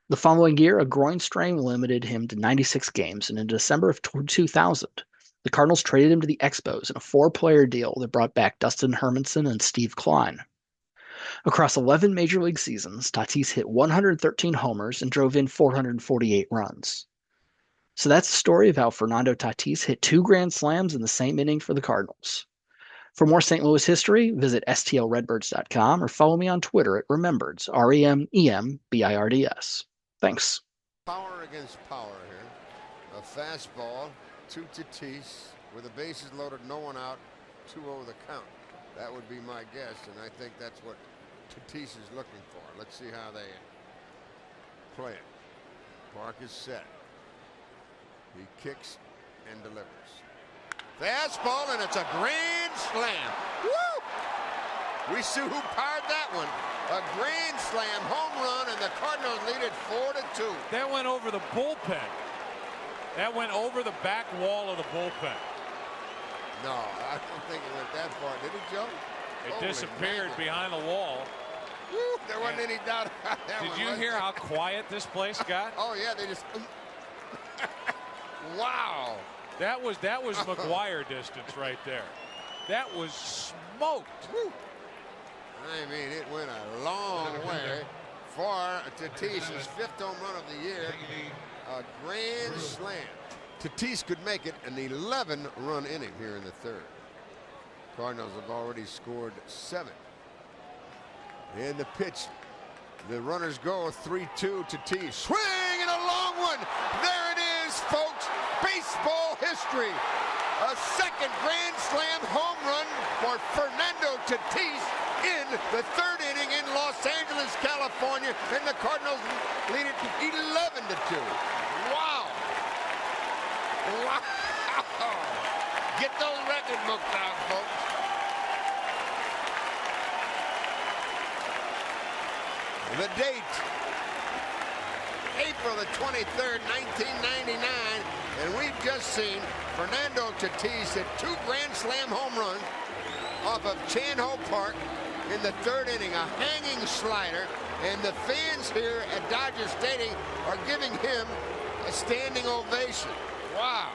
The following year, a groin strain limited him to 96 games, and in December of 2000, the Cardinals traded him to the Expos in a 4-player deal that brought back Dustin Hermanson and Steve Klein. Across 11 Major League seasons, Tatis hit 113 homers and drove in 448 runs. So that's the story of how Fernando Tatis hit 2 grand slams in the same inning for the Cardinals. For more St. Louis history, visit stlredbirds.com or follow me on Twitter at Remembirds, REMEMBIRDS. Thanks. Power against power here. A fastball to Tatis with the bases loaded, no one out, 2-0 the count. That would be my guess, and I think that's what Tatis is looking for. Let's see how they play it. Park is set. He kicks and delivers. Fastball, and it's a grand slam. Woo! We see who powered that one. A grand slam home run, and the Cardinals lead it 4-2. That went over the bullpen. That went over the back wall of the bullpen. No, I don't think it went that far, did it, Joe? It disappeared behind the wall. Woo, there wasn't any doubt about that. Did you hear how quiet this place got? Oh yeah, they just. Wow. That was McGuire distance right there. That was smoked. Woo. I mean, it went a long way for Tatis' 5th home run of the year. A grand slam. Tatis could make it an 11-run inning here in the 3rd. Cardinals have already scored 7. And the pitch, the runners go 3-2. Tatis swing and a long one. There it is, folks. Baseball history. A second grand slam home run for Fernando Tatis in the 3rd inning in Los Angeles, California, and the Cardinals lead it 11-2. Wow. Wow. Get those record books out, folks. The date, April the 23rd, 1999, and we've just seen Fernando Tatis hit 2 grand slam home runs off of Chan-Ho Park in the 3rd inning, a hanging slider, and the fans here at Dodger Stadium are giving him a standing ovation. Wow.